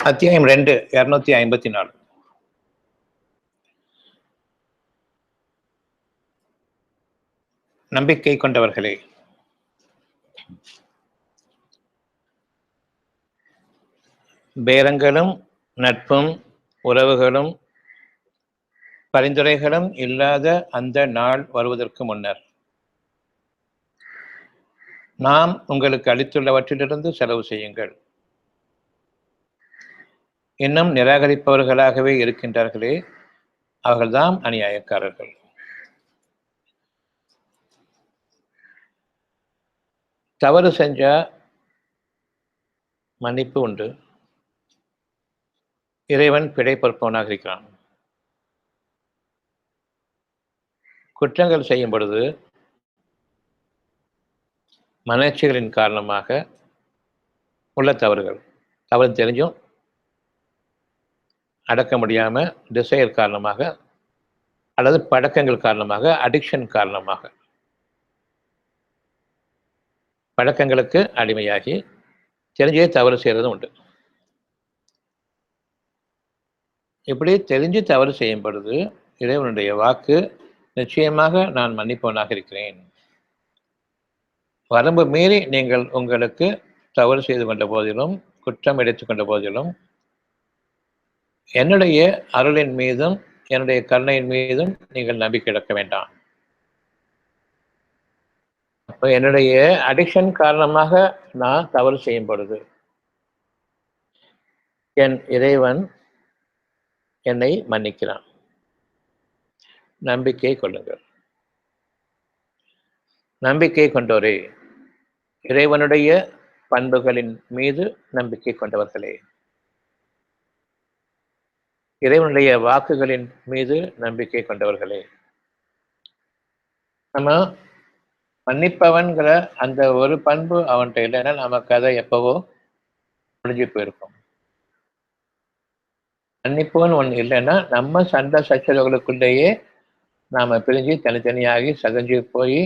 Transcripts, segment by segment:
அத்தியாயம் 2, 254. நம்பிக்கை கொண்டவர்களே, பேரங்களும் நட்பும் உறவுகளும் பரிந்துரைகளும் இல்லாத அந்த நாள் வருவதற்கு முன்னர் நாம் உங்களுக்கு அளித்துள்ளவற்றிலிருந்து செலவு செய்யுங்கள். இன்னும் நிராகரிப்பவர்களாகவே இருக்கின்றார்களே, அவர்கள்தான் அநியாயக்காரர்கள். தவறு செஞ்சா மன்னிப்பு உண்டு. இறைவன் பிழை பொறுப்பவனாக இருக்கிறான். குற்றங்கள் செய்யும் பொழுது மனர்ச்சிகளின் காரணமாக உள்ள தவறு தெரிஞ்சும் அடக்க முடியாமல், டிசையர் காரணமாக அல்லது பழக்கங்கள் காரணமாக, அடிக்ஷன் காரணமாக பழக்கங்களுக்கு அடிமையாகி தெரிஞ்சே தவறு செய்கிறதும் உண்டு. இப்படி தெரிஞ்சு தவறு செய்யும் பொழுது இறைவனுடைய வாக்கு, நிச்சயமாக நான் மன்னிப்பவனாக இருக்கிறேன். வரம்பு மீறி நீங்கள் உங்களுக்கு தவறு செய்து கொண்ட போதிலும், குற்றம் எடுத்துக்கொண்ட போதிலும், என்னுடைய அருளின் மீதும் என்னுடைய கருணையின் மீதும் நீங்கள் நம்பிக்கை இழக்க வேண்டாம். அப்போ என்னுடைய அடிக்ஷன் காரணமாக நான் தவறு செய்யும் பொழுது என் இறைவன் என்னை மன்னிக்கிறான். நம்பிக்கை கொள்ளுங்கள். நம்பிக்கை கொண்டோரே, இறைவனுடைய பண்புகளின் மீது நம்பிக்கை கொண்டவர்களே, இறைவனுடைய வாக்குகளின் மீது நம்பிக்கை கொண்டவர்களே, நம்ம மன்னிப்பவன்கிற அந்த ஒரு பண்பு அவன்கிட்ட இல்லைன்னா நமக்கு அதை எப்பவோ முடிஞ்சு போயிருக்கும். மன்னிப்புன்னு ஒன்று இல்லைன்னா நம்ம சண்டை சச்சரவுகளுக்குள்ளேயே நாம பிரிஞ்சு தனித்தனியாகி சகஞ்சு போய்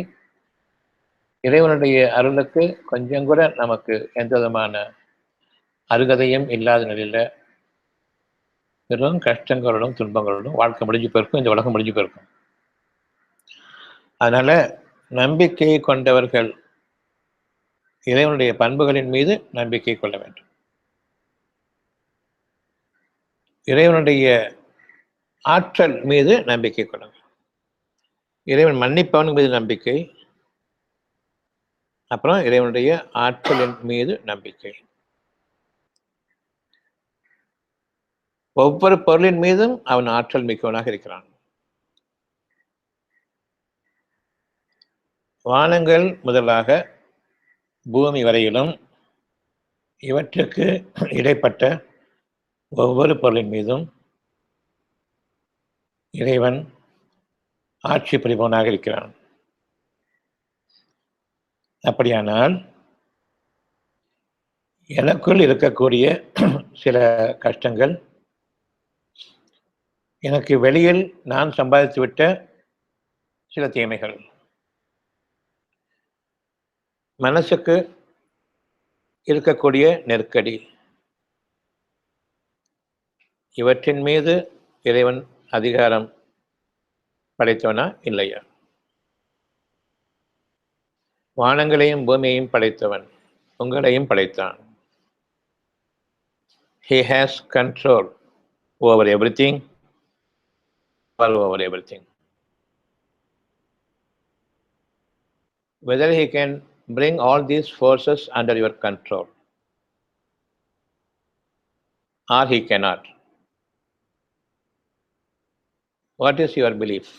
இறைவனுடைய அருளுக்கு கொஞ்சம் கூட நமக்கு எந்த விதமான அருகதையும் இல்லாத நிலையில வெறும் கஷ்டங்களோடும் துன்பங்களோடும் வாழ்க்கை முடிஞ்சு போயிருக்கும், இந்த உலகம் முடிஞ்சு போயிருக்கும். அதனால நம்பிக்கை கொண்டவர்கள் இறைவனுடைய பண்புகளின் மீது நம்பிக்கை கொள்ள வேண்டும். இறைவனுடைய ஆற்றல் மீது நம்பிக்கை கொள்ளுங்கள். இறைவன் மன்னிப்பவன் மீது நம்பிக்கை, அப்புறம் இறைவனுடைய ஆற்றலின் மீது நம்பிக்கை. ஒவ்வொரு பொருளின் மீதும் அவன் ஆற்றல் மிக்கவனாக இருக்கிறான். வானங்கள் முதலாக பூமி வரையிலும் இவற்றுக்கு இடைப்பட்ட ஒவ்வொரு பொருளின் மீதும் இறைவன் ஆட்சி புரிபவனாக இருக்கிறான். அப்படியானால் எனக்குள் இருக்கக்கூடிய சில கஷ்டங்கள், எனக்கு வெளியில் நான் சம்பாதித்துவிட்ட சில தீமைகள், மனசுக்கு இருக்கக்கூடிய நெருக்கடி, இவற்றின் மீது இறைவன் அதிகாரம் படைத்தவனா இல்லையா? வானங்களையும் பூமியையும் படைத்தவன் உங்களையும் படைத்தான். He has control over everything, over everything. Whether he can bring all these forces under your control or he cannot. What is your belief?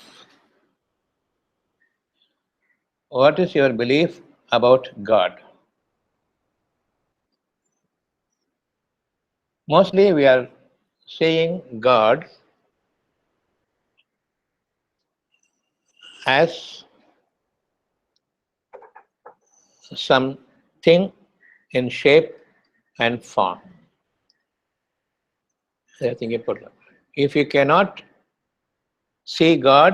What is your belief about God? Mostly we are seeing God as something in shape and form. If you cannot see God,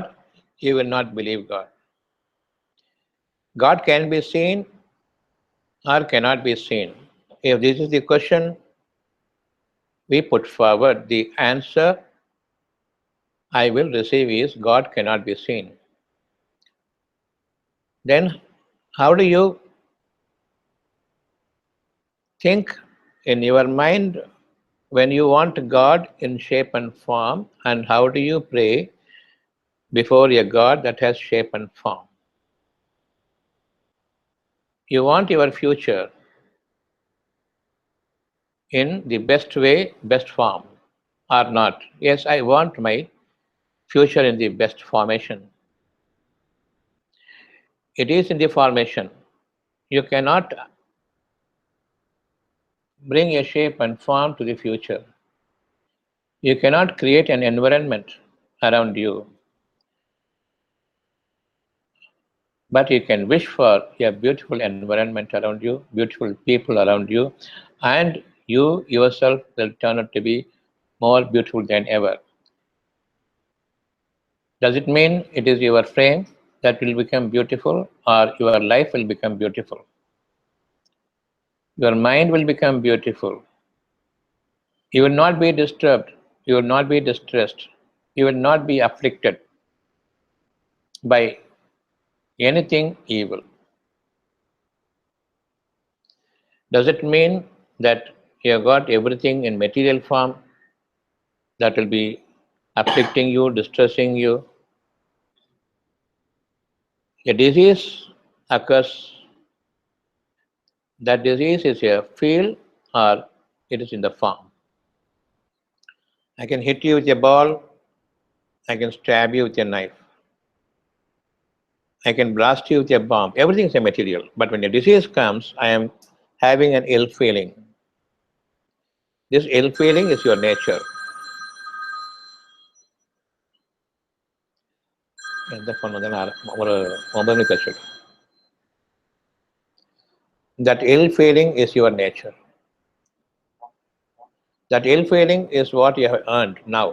you will not believe God. God can be seen or cannot be seen. If this is the question, we put forward, the answer I will receive is God cannot be seen. Then, how do you think in your mind when you want God in shape and form, and how do you pray before a God that has shape and form? You want your future in the best way, best form, or not? Yes, I want my future in the best formation. It is in the formation. You cannot bring a shape and form to the future. You cannot create an environment around you, but you can wish for a beautiful environment around you, beautiful people around you, and you yourself will turn out to be more beautiful than ever. Does it mean it is your frame that will become beautiful or your life will become beautiful? Your mind will become beautiful. You will not be disturbed. You will not be distressed. You will not be afflicted by anything evil. Does it mean that you have got everything in material form that will be afflicting you, distressing you? A disease occurs. That disease is a field or it is in the form. I can hit you with a ball. I can stab you with a knife. I can blast you with a bomb. Everything is a material. But when a disease comes, I am having an ill feeling. This ill feeling is your nature. எந்த phone வந்தாலும் ஒரு 9 மணிக்கு வச்சுடு. That ill feeling is your nature. That ill feeling is what you have earned now.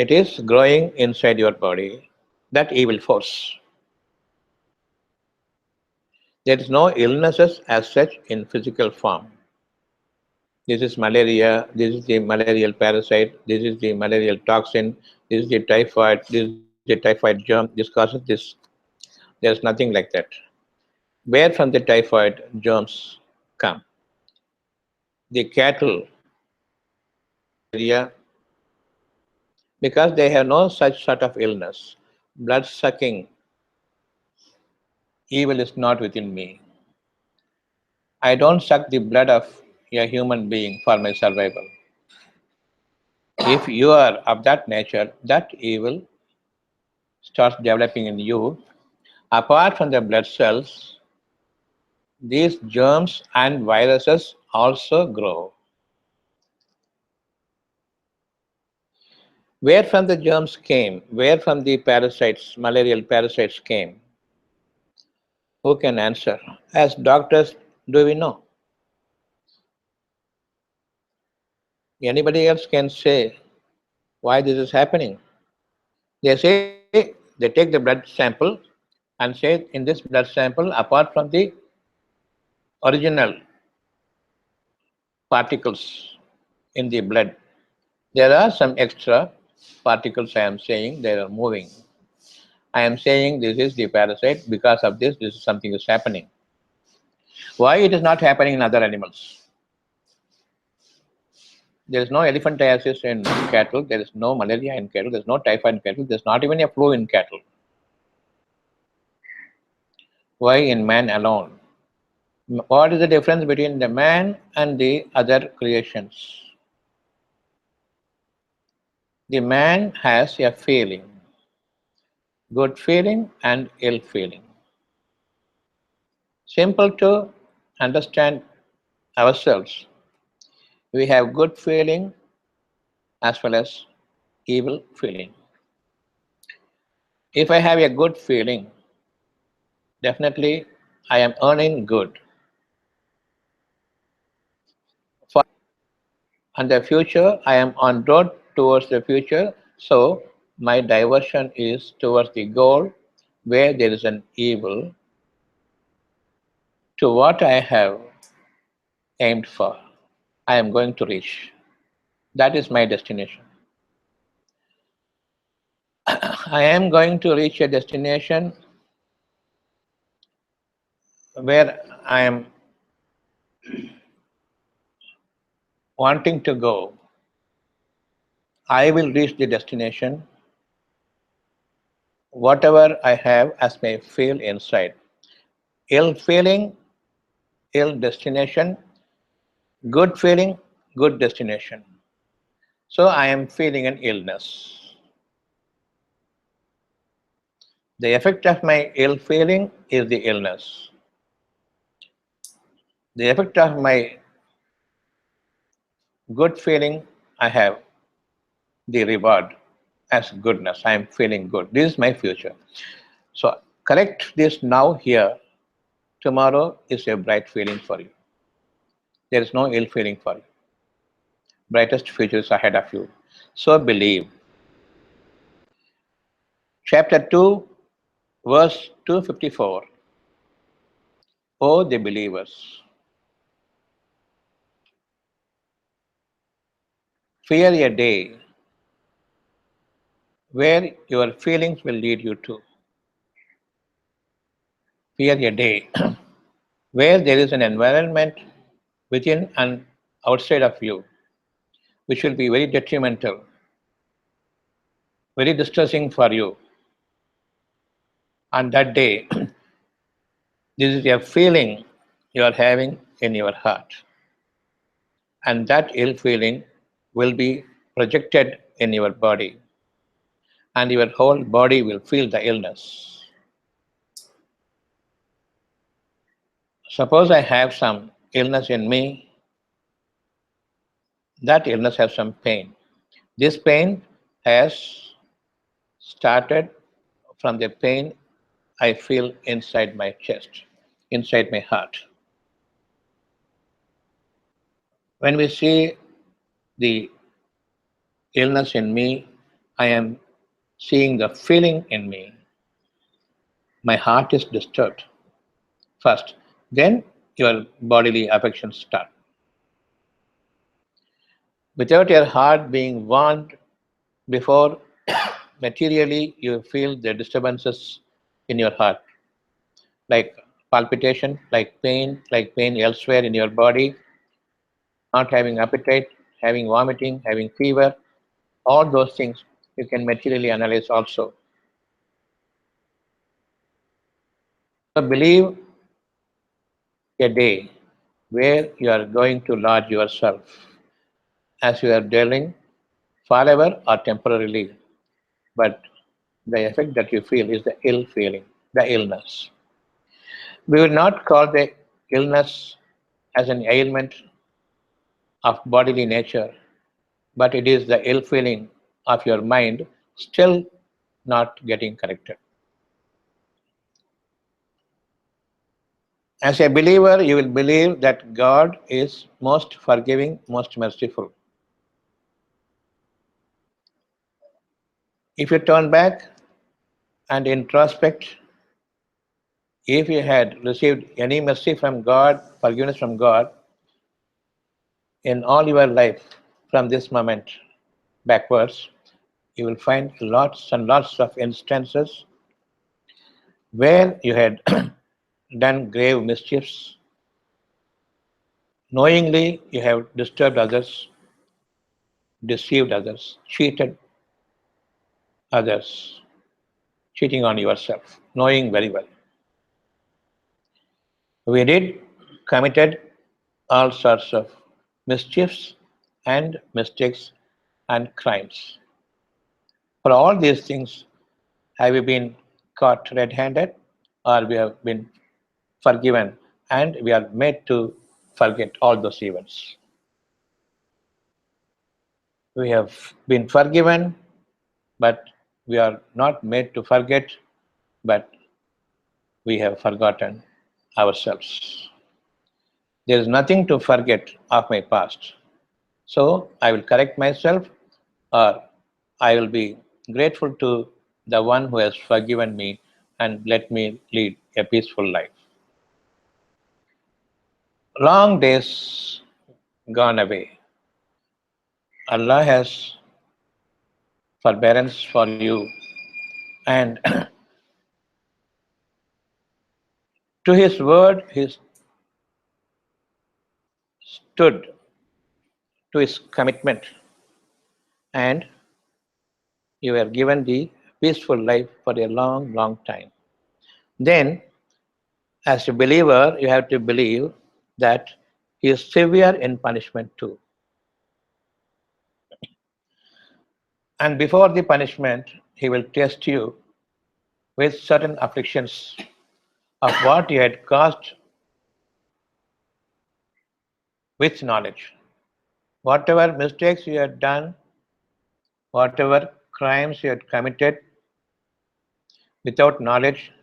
It is growing inside your body, that evil force. There is no illnesses as such in physical form. This is malaria, this is the malarial parasite, this is the malarial toxin, this is the typhoid, this is the typhoid germ, this causes this. There is nothing like that. Where from the typhoid germs come? The cattle area, because they have no such sort of illness. Blood sucking evil is not within me. I don't suck the blood of a human being for my survival. If you are of that nature, that evil starts developing in you. Apart from the blood cells, these germs and viruses also grow. Where from the germs came? Where from the parasites, malarial parasites came? Who can answer? As doctors, do we know? Anybody else can say why this is happening? They say they take the blood sample and say in this blood sample, apart from the original particles in the blood, there are some extra particles. I am saying they are moving. I am saying this is the parasite. Because of this is something is happening. Why it is not happening in other animals? There is no elephantiasis in cattle. There is no malaria in cattle. There is no typhoid in cattle. There is not even a flu in cattle. Why in man alone? What is the difference between the man and the other creations? The man has a feeling, good feeling and ill feeling. Simple to understand ourselves. We have good feeling as well as evil feeling. If I have a good feeling, definitely I am earning good. For and the future, I am on road towards the future. So my diversion is towards the goal where there is an evil to what I have aimed for. I am going to reach. That is my destination. I am going to reach a destination where I am wanting to go. I will reach the destination, whatever I have as my feel inside. Ill feeling, ill destination, good feeling, good destination. So I am feeling an illness. The effect of my ill feeling is the illness. The effect of my good feeling, I have the reward as goodness. I am feeling good. This is my future. So correct this now here. Tomorrow is a bright feeling for you. There is no ill feeling for you. Brightest future is ahead of you. So believe. Chapter 2, verse 254. O the believers, fear a day where your feelings will lead you to. Fear a day where there is an environment within and outside of you which will be very detrimental, very distressing for you. On that day, this is a feeling you are having in your heart. And that ill feeling will be projected in your body, and your whole body will feel the illness. Suppose I have some illness in me, that illness has some pain. This pain has started from the pain I feel inside my chest, inside my heart. When we see the illness in me, I am seeing the feeling in me. My heart is disturbed first, then your bodily affections start. Without your heart being warned before, materially you feel the disturbances in your heart, like palpitation, like pain elsewhere in your body, not having appetite, having vomiting, having fever, all those things you can materially analyze also. So believe a day where you are going to lodge yourself as you are dwelling forever or temporarily, but the effect that you feel is the ill feeling, the illness. We will not call the illness as an ailment of bodily nature, but it is the ill feeling of your mind still not getting corrected. As a believer, you will believe that God is most forgiving, most merciful. If you turn back and introspect, if you had received any mercy from God, forgiveness from God, in all your life from this moment backwards, you will find lots and lots of instances where you had done grave mischiefs. Knowingly, you have disturbed others, deceived others, cheated others, cheating on yourself, knowing very well. We did committed all sorts of mischiefs and mistakes and crimes. For all these things, have we been caught red handed or we have been forgiven and we are made to forget all those events? We have been forgiven, but we are not made to forget, but we have forgotten ourselves. There is nothing to forget of my past. So I will correct myself or I will be grateful to the one who has forgiven me and let me lead a peaceful life. Long days gone away. Allah has forbearance for you, and to His word He stood, to His commitment, and you were given the peaceful life for a long, long time. Then, as a believer, you have to believe that He is severe in punishment too. And before the punishment, He will test you with certain afflictions of what you had caused with knowledge. Whatever mistakes you had done, whatever crimes you had committed without knowledge,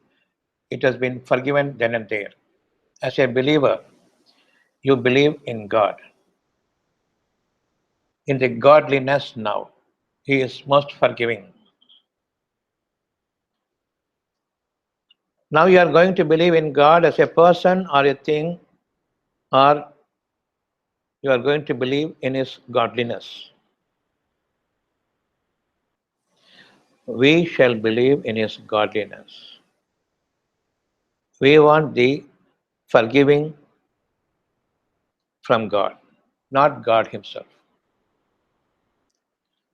it has been forgiven then and there. As a believer, you believe in God, in the godliness now. He is most forgiving. Now you are going to believe in God as a person or a thing, or you are going to believe in His godliness. We shall believe in His godliness. We want the forgiving from God, not God Himself.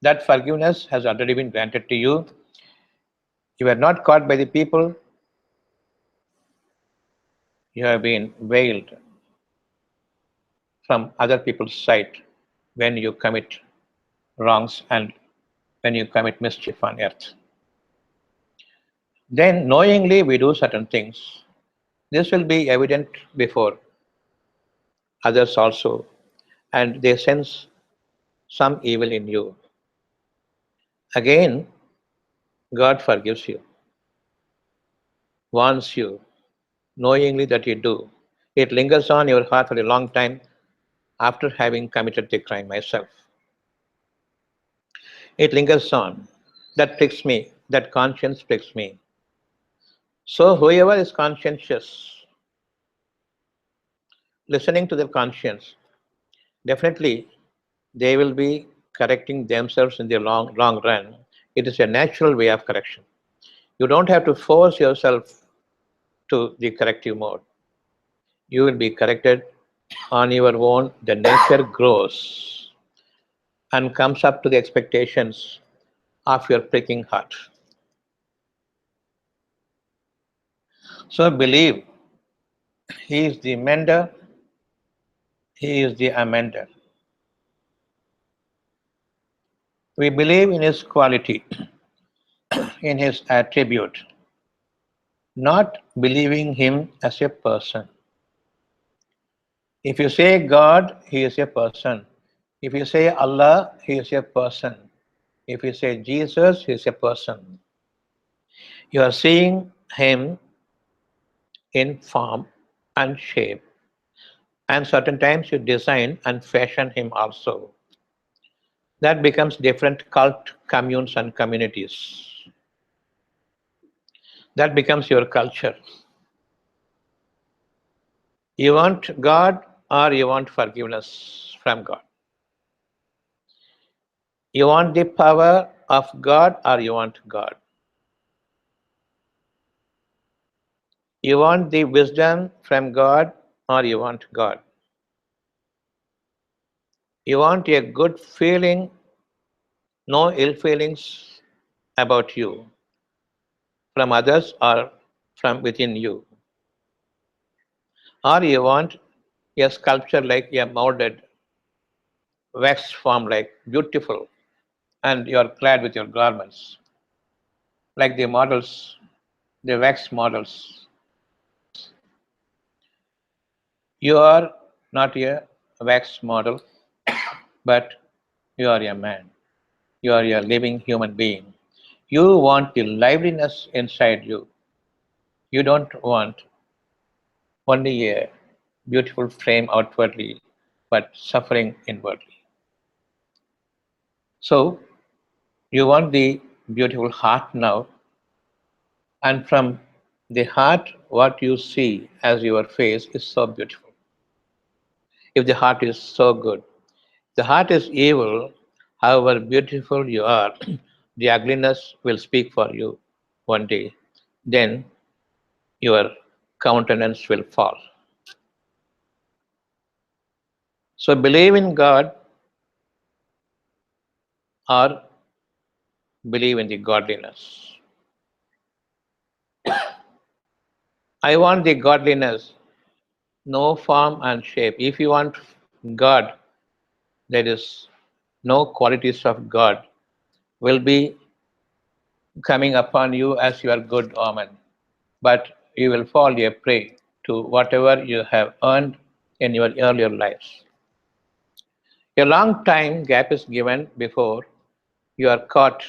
That forgiveness has already been granted to you. You were not caught by the people, you have been veiled from other people's sight when you commit wrongs and when you commit mischief on earth. Then, knowingly, we do certain things. This will be evident before others also, and they sense some evil in you. Again, God forgives you, warns you, knowingly that you do. It lingers on your heart for a long time after having committed the crime myself. It lingers on. That pricks me, that conscience pricks me. So, whoever is conscientious, listening to their conscience, definitely they will be correcting themselves in the long run. It is a natural way of correction. You don't have to force yourself to the corrective mode. You will be corrected on your own. The nature grows and comes up to the expectations of your pricking heart. So believe He is the mender, He is the amender. We believe in His quality, in His attribute, not believing Him as a person. If you say God, He is a person. If you say Allah, He is a person. If you say Jesus, He is a person. You are seeing Him in form and shape. And certain times you design and fashion Him also. That becomes different cult communes and communities. That becomes your culture. You want God or you want forgiveness from God. You want the power of God or you want God. You want the wisdom from God or you want God. You want a good feeling, no ill feelings about you from others or from within you. Or you want a sculpture like a molded wax form, like beautiful, and you are clad with your garments, like the models, the wax models. You are not a wax model, but you are a man. You are a living human being. You want the liveliness inside you. You don't want only a beautiful frame outwardly, but suffering inwardly. So, you want the beautiful heart now, and from the heart, what you see as your face is so beautiful. If the heart is so good, the heart is evil, However beautiful you are, the ugliness will speak for you one day. Then your countenance will fall. So believe in God or believe in the godliness. I want the godliness, no form and shape. If you want God, there is no qualities of God will be coming upon you as your good omen, but you will fall a prey to whatever you have earned in your earlier lives. A long time gap is given before you are caught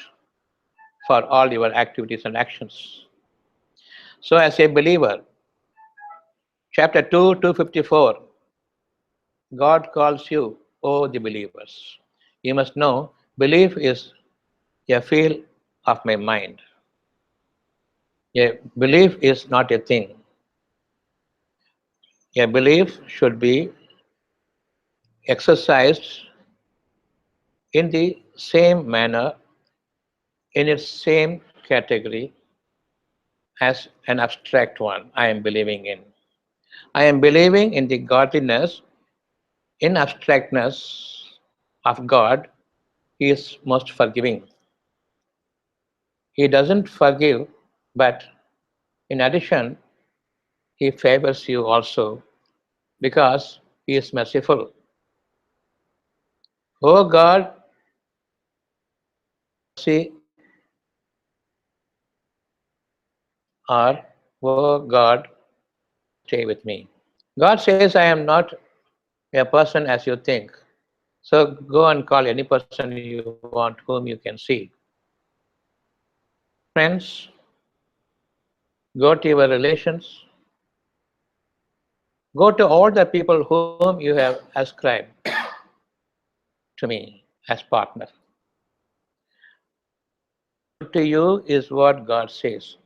for all your activities and actions. So, as a believer, chapter 2, 254, God calls you, O the believers. You must know, belief is a feel of my mind. A belief is not a thing. A belief should be exercised in the same manner, in its same category as an abstract one I am believing in. I am believing in the godliness, in abstractness of God. He is most forgiving. He doesn't forgive, but in addition, He favors you also because He is merciful. O God, mercy, or O God, stay with me. God says, I am not a person as you think. So go and call any person you want whom you can see. Friends, go to your relations, go to all the people whom you have ascribed to me as partner. Good to you is what God says.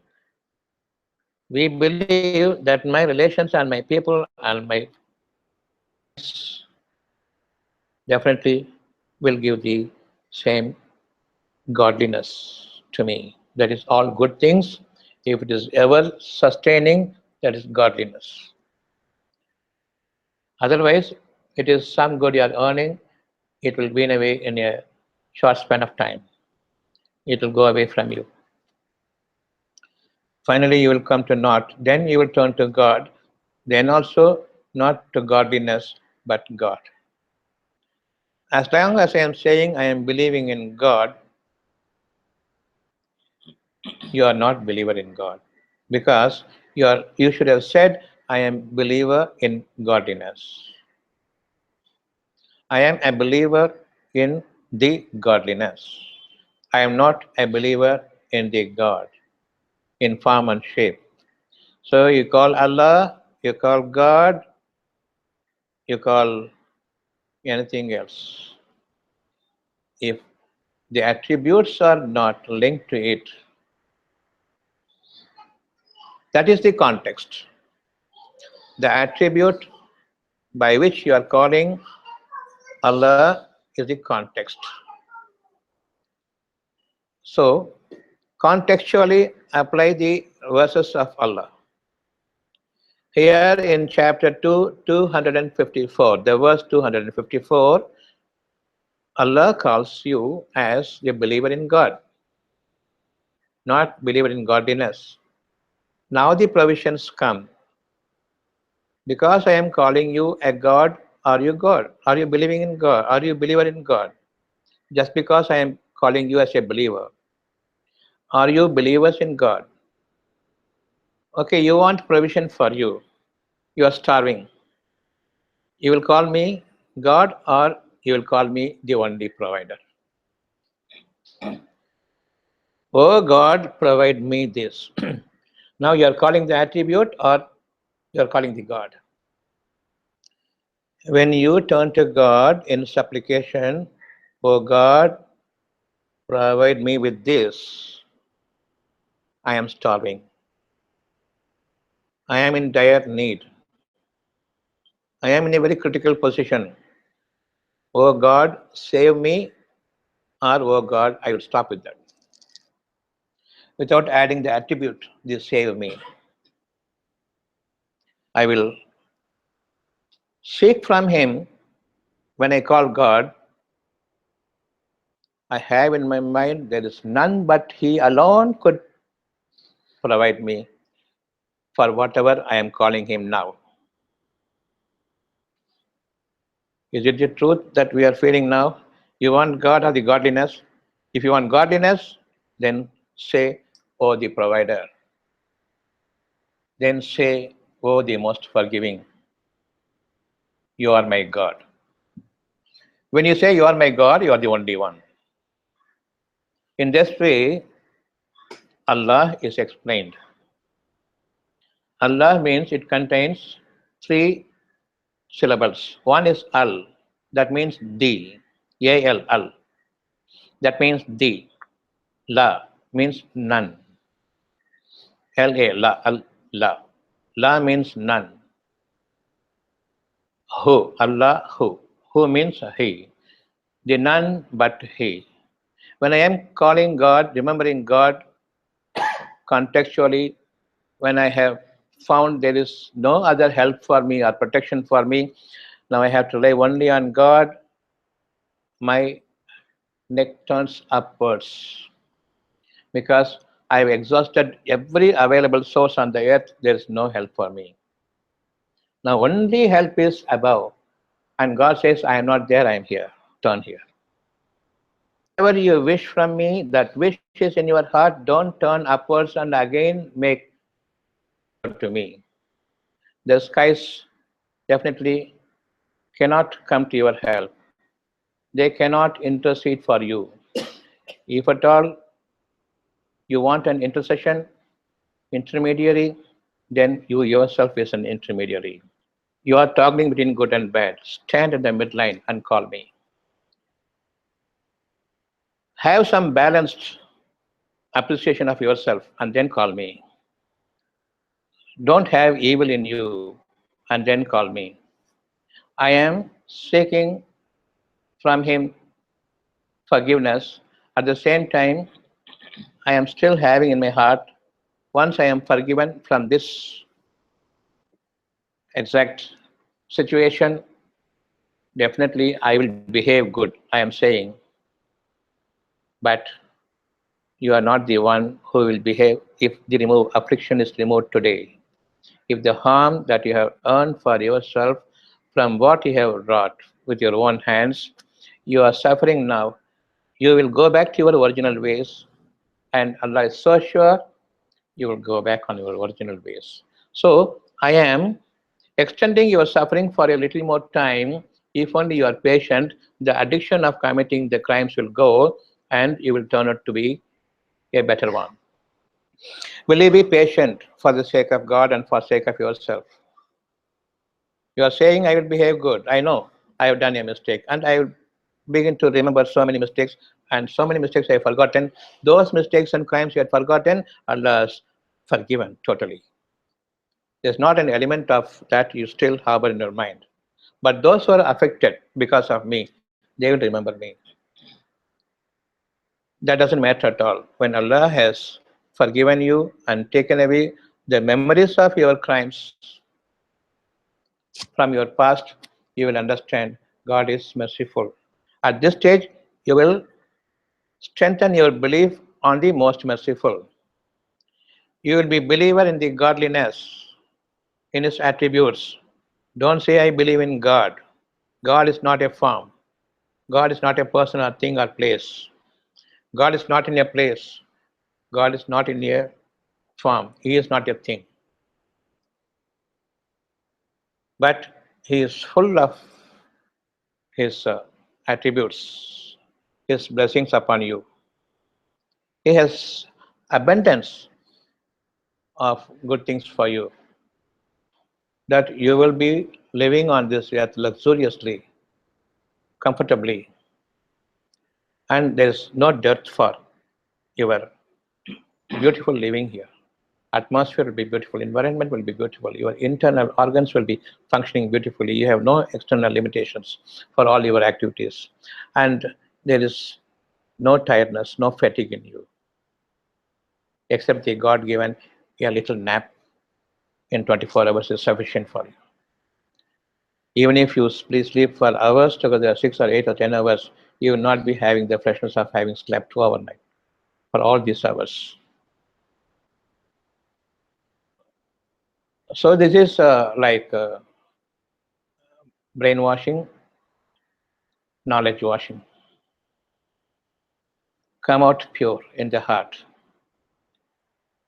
We believe that my relations and my people and my friends definitely will give the same godliness to me. That is all good things. If it is ever sustaining, that is godliness. Otherwise, it is some good you are earning, it will win away in a short span of time. It will go away from you. Finally, you will come to naught. Then you will turn to God. Then also, not to godliness, but God. As long as I am saying I am believing in God, you are not believer in God. Because you should have said, I am believer in godliness. I am a believer in the godliness. I am not a believer in the God, in form and shape. So you call Allah, you call God, you call anything else. If the attributes are not linked to it, that is the context. The attribute by which you are calling Allah is the context. So, contextually apply the verses of Allah. Here in chapter 2, 254, the verse 254, Allah calls you as a believer in God, not believer in godliness. Now the provisions come. Because I am calling you a God, are you God? Are you believing in God? Are you a believer in God? Just because I am calling you as a believer, are you believers in God? Okay, you want provision for you. You are starving. You will call me God or you will call me the only provider. Oh God, provide me this. Now you are calling the attribute or you are calling the God. When you turn to God in supplication, oh God, provide me with this. I am starving. I am in dire need. I am in a very critical position. Oh God, save me or oh God, I will stop with that. Without adding the attribute, this save me. I will seek from Him when I call God. I have in my mind there is none but He alone could provide me for whatever I am calling Him now. Is it the truth that we are feeling now? You want God or the godliness? If you want godliness, then say, oh, the provider. Then say, oh, the most forgiving. You are my God. When you say you are my God, you are the only one. In this way, Allah is explained. Allah means it contains three syllables. One is al, that means the. A-L, al. That means the. La means none. L-A, la, al, la. La means none. Who, Allah, who. Who means He. The none but He. When I am calling God, remembering God contextually, when I have found there is no other help for me or protection for me, now I have to rely only on God, my neck turns upwards. Because I have exhausted every available source on the earth, there is no help for me. Now only help is above. And God says, I am not there, I am here. Turn here. Whatever you wish from me, that wish is in your heart, don't turn upwards and again make to me. The skies definitely cannot come to your help. They cannot intercede for you. If at all you want an intercession, intermediary, then you yourself is an intermediary. You are toggling between good and bad. Stand in the midline and call me. Have some balanced appreciation of yourself and then call me. Don't have evil in you and then call me. I am seeking from Him forgiveness. At the same time, I am still having in my heart, once I am forgiven from this exact situation, definitely I will behave good. I am saying, but you are not the one who will behave if the affliction is removed today. If the harm that you have earned for yourself from what you have wrought with your own hands, you are suffering now, you will go back to your original ways, and Allah is so sure you will go back on your original ways. So, I am extending your suffering for a little more time. If only you are patient, the addiction of committing the crimes will go and you will turn out to be a better one. Will you be patient for the sake of God and for the sake of yourself? You are saying, I will behave good. I know I have done a mistake. And I will begin to remember so many mistakes. And so many mistakes I have forgotten. Those mistakes and crimes you had forgotten, Allah has forgiven totally. There's not an element of that you still harbor in your mind. But those who are affected because of me, they will remember me. That doesn't matter at all. When Allah has forgiven you and taken away the memories of your crimes from your past, you will understand God is merciful. At this stage, you will strengthen your belief on the most merciful. You will be believer in the godliness, in His attributes. Don't say, I believe in God. God is not a form. God is not a person or thing or place. God is not in a place. God is not in a form. He is not a thing. But He is full of His attributes, His blessings upon you. He has abundance of good things for you, that you will be living on this earth luxuriously, comfortably, and there is no dearth for your beautiful living here. Atmosphere will be beautiful, environment will be beautiful, your internal organs will be functioning beautifully. You have no external limitations for all your activities. And there is no tiredness, no fatigue in you, except the God given a little nap in 24 hours is sufficient for you. Even if you sleep for hours together, 6 or 8 or 10 hours, you will not be having the freshness of having slept 2 hour night for all these hours. So this is like brainwashing, knowledge washing. Come out pure in the heart.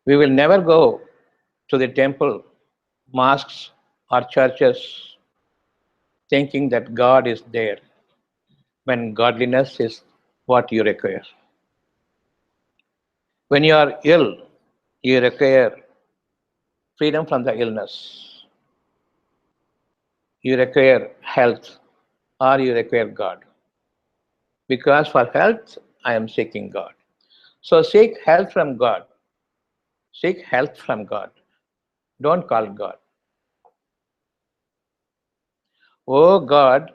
We will never go to the temple, mosques, or churches thinking that God is there when godliness is what you require. When you are ill, you require freedom from the illness. You require health or you require God. Because for health, I am seeking God. So seek health from God. Seek health from God. Don't call God. Oh God,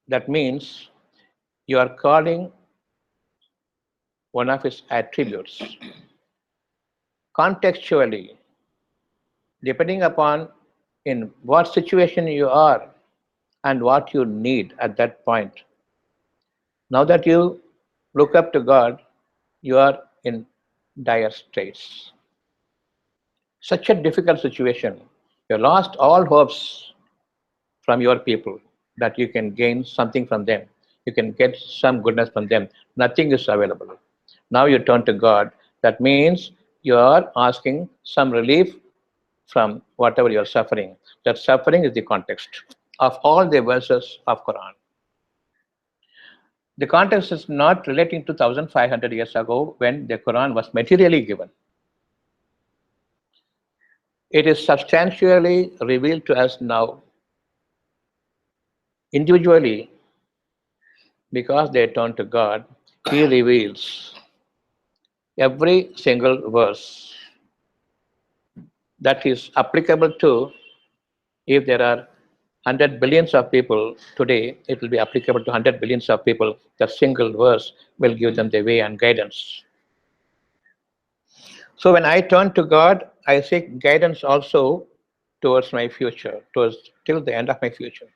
that means you are calling one of his attributes. Contextually, depending upon in what situation you are and what you need at that point. Now that you look up to God, you are in dire straits. Such a difficult situation. You lost all hopes from your people that you can gain something from them. You can get some goodness from them. Nothing is available. Now you turn to God. That means you are asking some relief from whatever you are suffering. That suffering is the context of all the verses of Quran. The context is not relating to 1500 years ago when the Quran was materially given. It is substantially revealed to us now individually because they turn to God. He reveals every single verse that is applicable to if there are 100 billions of people today, it will be applicable to 100 billions of people. That single verse will give them the way and guidance. So when I turn to God, I seek guidance also towards my future, towards till the end of my future.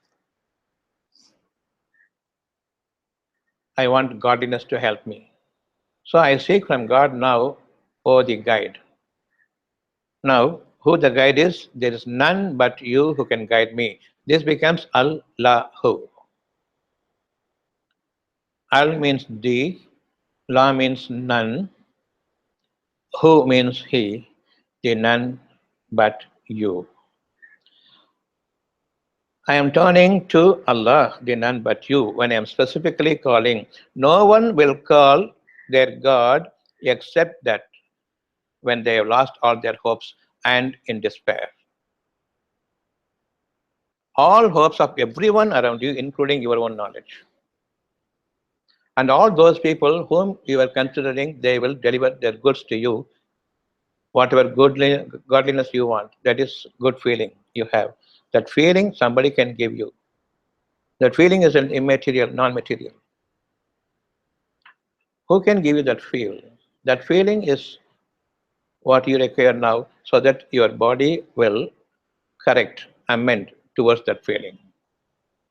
I want godliness to help me. So I seek from God now, oh the guide. Now, who the guide is, there is none but you who can guide me. This becomes Allahu. Al means the, La means none, who means he, the none but you. I am turning to Allah, the none but you, when I am specifically calling. No one will call their God except that when they have lost all their hopes and in despair. All hopes of everyone around you, including your own knowledge. And all those people whom you are considering, they will deliver their goods to you, whatever godliness you want. That is good feeling you have. That feeling somebody can give you. That feeling is an immaterial, non-material. Who can give you that feel? That feeling is what you require now so that your body will correct, amend towards that feeling.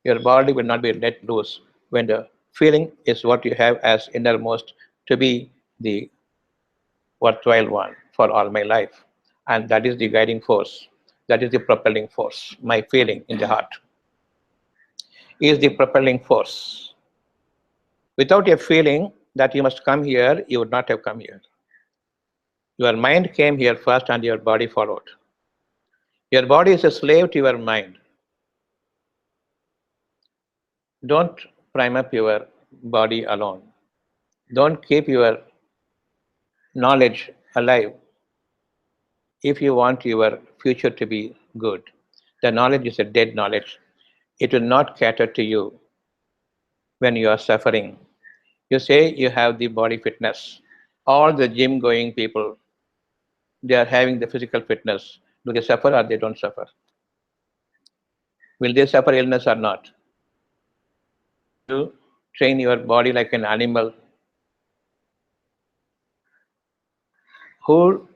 Your body will not be let loose when the feeling is what you have as innermost to be the worthwhile one for all my life. And that is the guiding force. That is the propelling force. My feeling in the heart is the propelling force. Without a feeling that you must come here, you would not have come here. Your mind came here first and your body followed. Your body is a slave to your mind. Don't prime up your body alone. Don't keep your knowledge alive if you want your future to be good. The knowledge is a dead knowledge. It will not cater to you when you are suffering. You say you have the body fitness. All the gym going people, they are having the physical fitness. Do they suffer or they don't suffer? Will they suffer illness or not? Do train your body like an animal. Who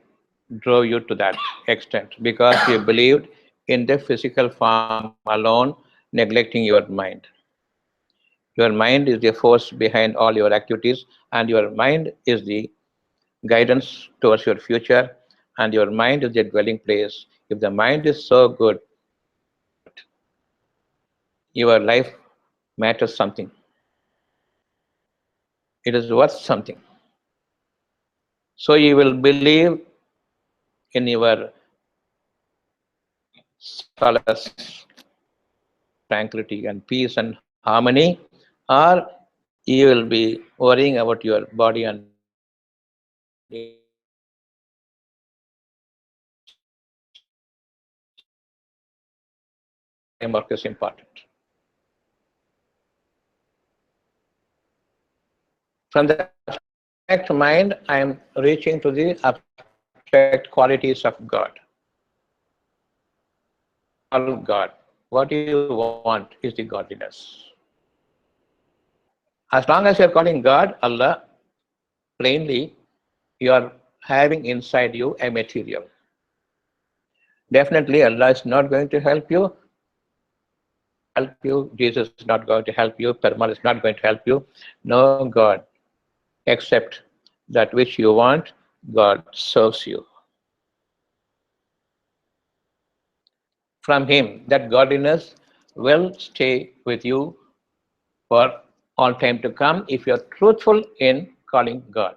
drove you to that extent? Because you believed in the physical form alone, neglecting your mind. Your mind is the force behind all your activities, and your mind is the guidance towards your future, and your mind is the dwelling place. If the mind is so good, your life matters something. It is worth something. So you will believe in your solace, tranquility, and peace and harmony, or you will be worrying about your body and framework is important. From the abstract mind, I am reaching to the abstract qualities of God. Call God. What you want is the godliness. As long as you are calling God, Allah, plainly, you are having inside you a material. Definitely, Allah is not going to help you. Help you. Jesus is not going to help you. Perumal is not going to help you. No God, except that which you want, God serves you. From Him, that godliness will stay with you for all time to come if you are truthful in calling God.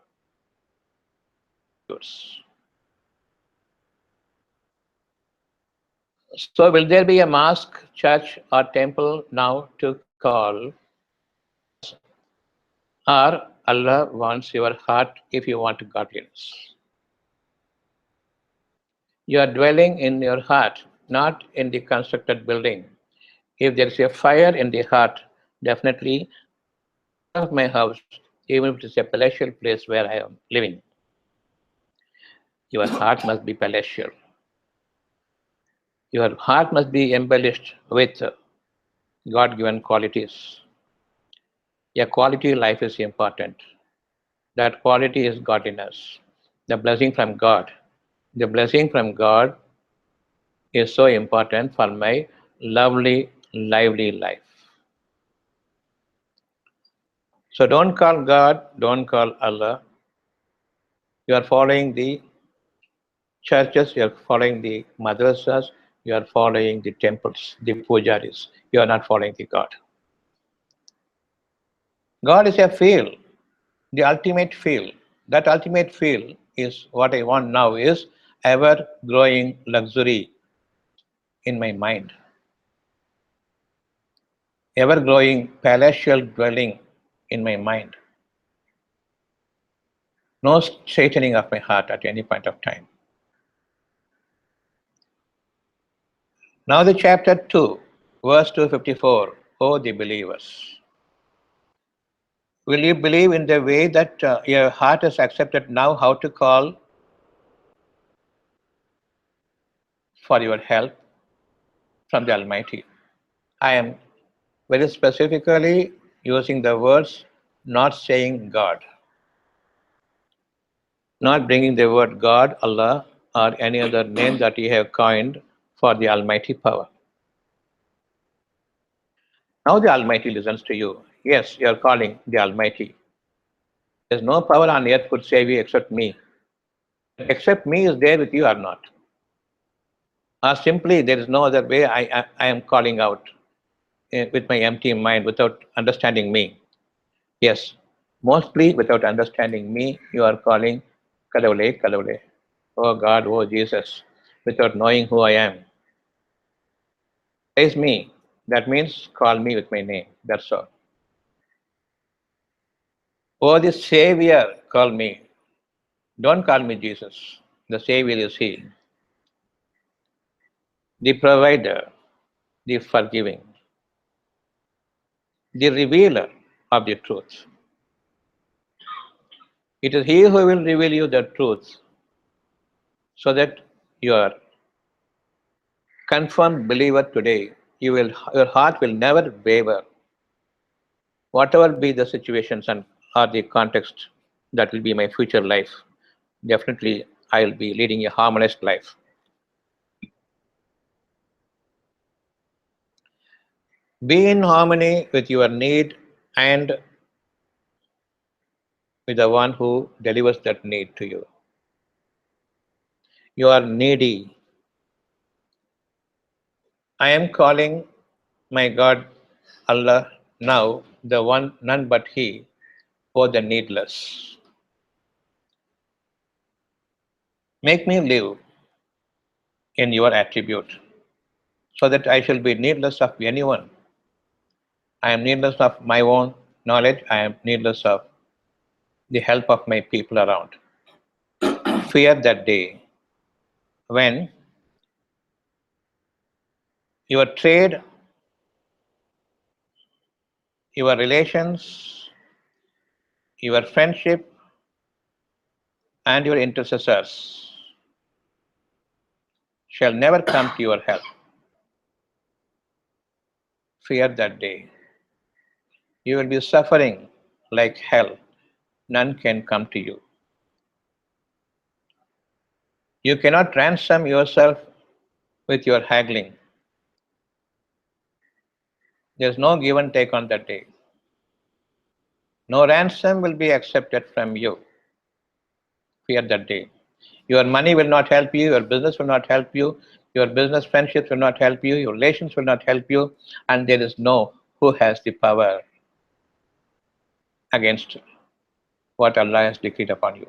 So, will there be a mosque, church, or temple now to call, or Allah wants your heart if you want godliness? You are dwelling in your heart, not in the constructed building. If there is a fire in the heart, definitely of my house, even if it is a palatial place where I am living, your heart must be palatial. Your heart must be embellished with God given qualities. A quality life is important. That quality is godliness, the blessing from God. The blessing from God is so important for my lovely, lively life. So don't call God, don't call Allah. You are following the churches, you are following the madrasas, you are following the temples, the pujaris. You are not following the God. God is a field, the ultimate field. That ultimate field is what I want now is ever growing luxury in my mind, ever growing palatial dwelling in my mind, no straightening of my heart at any point of time. Now, the chapter 2, verse 254. Oh, the believers. Will you believe in the way that your heart has accepted now how to call for your help from the Almighty? I am very specifically using the words, not saying God, not bringing the word God, Allah, or any other name that you have coined for the Almighty power. Now the Almighty listens to you. Yes, you are calling the Almighty. There's no power on earth could save you except me. Except me is there with you or not. Or simply there is no other way I am calling out with my empty mind without understanding me. Yes, mostly without understanding me, you are calling Kadavale, Kadavale. Oh God, oh Jesus, without knowing who I am. Praise me. That means call me with my name. That's all. Oh, the Savior, call me. Don't call me Jesus. The Savior is He. The provider, the forgiving, the revealer of the truth. It is He who will reveal you the truth so that you are confirmed believer today. Your heart will never waver. Whatever be the situations and or the context that will be my future life, definitely I'll be leading a harmonious life. Be in harmony with your need and with the one who delivers that need to you. You are needy. I am calling my God, Allah, now, the one, none but He, for the needless. Make me live in your attribute, so that I shall be needless of anyone. I am needless of my own knowledge. I am needless of the help of my people around. Fear that day when your trade, your relations, your friendship, and your intercessors shall never come to your help. Fear that day. You will be suffering like hell. None can come to you. You cannot ransom yourself with your haggling. There is no give and take on that day. No ransom will be accepted from you. Fear that day. Your money will not help you, your business will not help you, your business friendships will not help you, your relations will not help you, and there is no who has the power against what Allah has decreed upon you.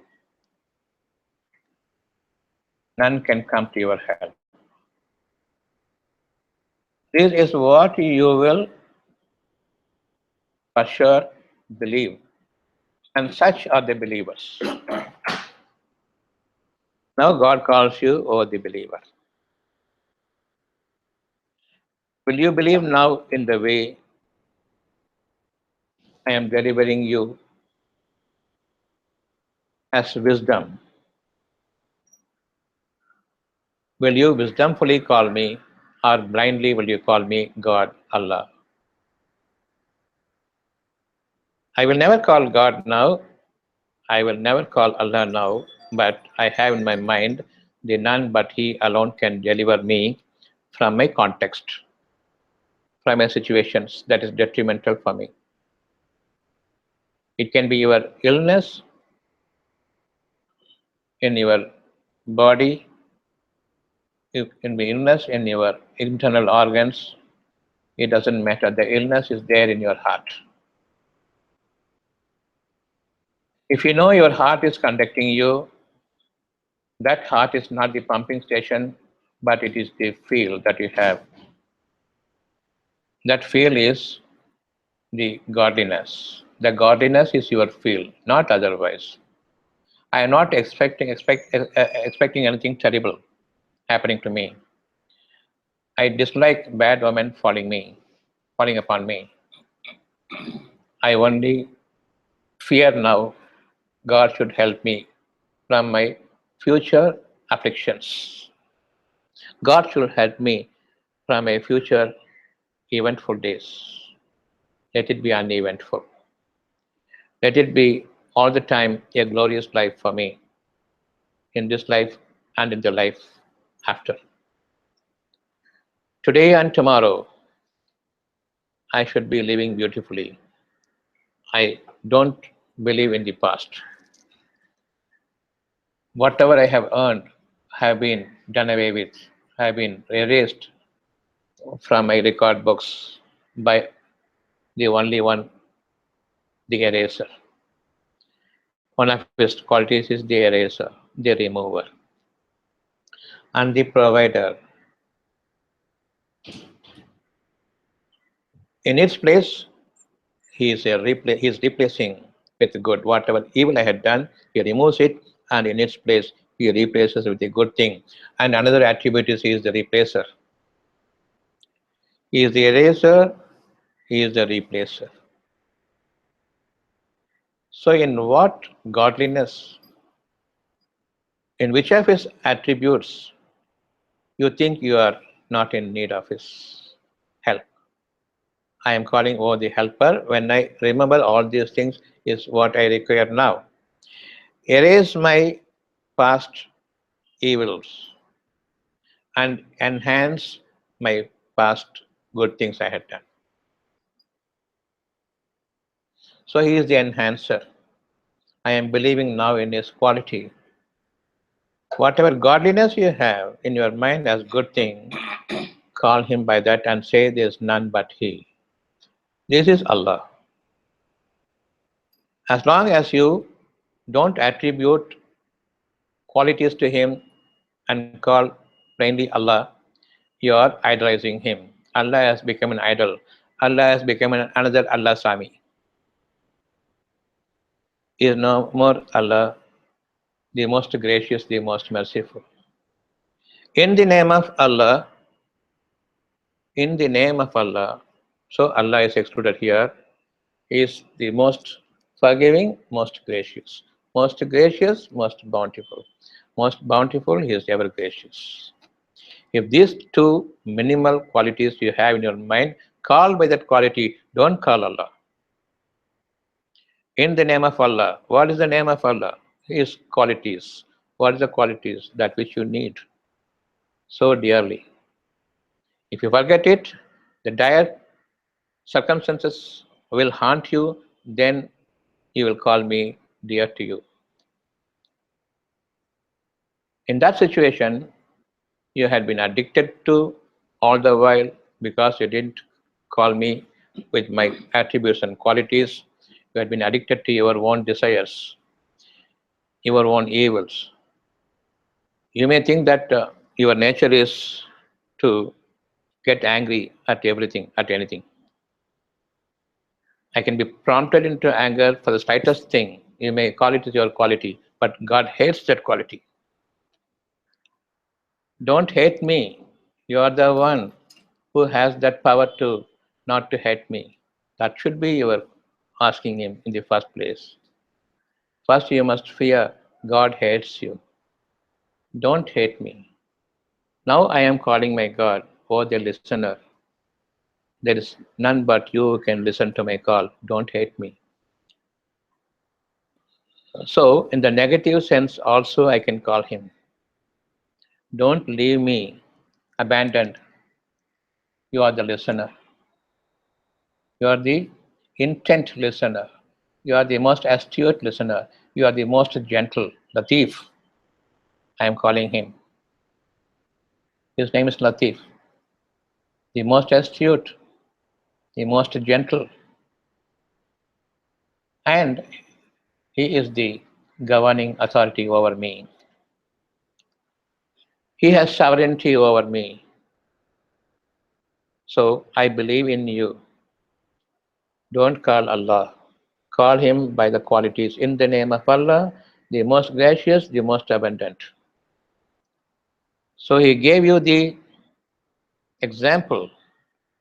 None can come to your help. This is what you will for sure believe. And such are the believers. Now God calls you, O the believer. Will you believe now in the way I am delivering you as wisdom? Will you wisdomfully call me, or blindly will you call me God, Allah? I will never call God now. I will never call Allah now, but I have in my mind the none but He alone can deliver me from my context, from my situations that is detrimental for me. It can be your illness in your body, it can be illness in your internal organs. It doesn't matter. The illness is there in your heart. If you know your heart is conducting you, that heart is not the pumping station, but it is the field that you have. That field is the godliness. The godliness is your field, not otherwise. I am not expecting anything terrible happening to me. I dislike bad women falling upon me. I only fear now God should help me from my future afflictions. God should help me from my future eventful days. Let it be uneventful. Let it be all the time a glorious life for me in this life and in the life after. Today and tomorrow, I should be living beautifully. I don't believe in the past. Whatever I have earned have been done away with, have been erased from my record books by the only one, the eraser. One of his qualities is the eraser, the remover, and the provider. In its place, he is replacing with good. Whatever evil I had done, he removes it, and in its place, he replaces with a good thing. And another attribute is he is the replacer. He is the eraser, he is the replacer. So, in what godliness, in which of his attributes you think you are not in need of his help? I am calling, oh, the helper. When I remember all these things is what I require now. Erase my past evils and enhance my past good things I had done. So he is the enhancer. I am believing now in his quality. Whatever godliness you have in your mind as good thing, call him by that and say there is none but he. This is Allah. As long as you don't attribute qualities to him and call plainly Allah, you are idolizing him. Allah has become an idol. Allah has become another Allah Sami. He is no more Allah, the most gracious, the most merciful. In the name of Allah, in the name of Allah, so Allah is excluded here, He is the most forgiving, most gracious. Most gracious, most bountiful. Most bountiful, He is ever gracious. If these two minimal qualities you have in your mind, call by that quality, don't call Allah. In the name of Allah, what is the name of Allah? His qualities. What is the qualities that which you need so dearly? If you forget it, the dire circumstances will haunt you, then you will call me dear to you. In that situation, you had been addicted to all the while because you didn't call me with my attributes and qualities. You had been addicted to your own desires, your own evils. You may think that your nature is to get angry at everything, at anything. I can be prompted into anger for the slightest thing. You may call it your quality, but God hates that quality. Don't hate me. You are the one who has that power to not to hate me. That should be your asking him in the first place. First, you must fear God hates you. Don't hate me. Now I am calling my God, oh, the listener. There is none but you who can listen to my call. Don't hate me. So, in the negative sense, also I can call him. Don't leave me abandoned. You are the listener. You are the intent listener. You are the most astute listener. You are the most gentle, Latif. I am calling him. His name is Latif. The most astute, the most gentle, and he is the governing authority over me. He has sovereignty over me. So I believe in you. Don't call Allah. Call him by the qualities in the name of Allah, the most gracious, the most abundant. So he gave you the example.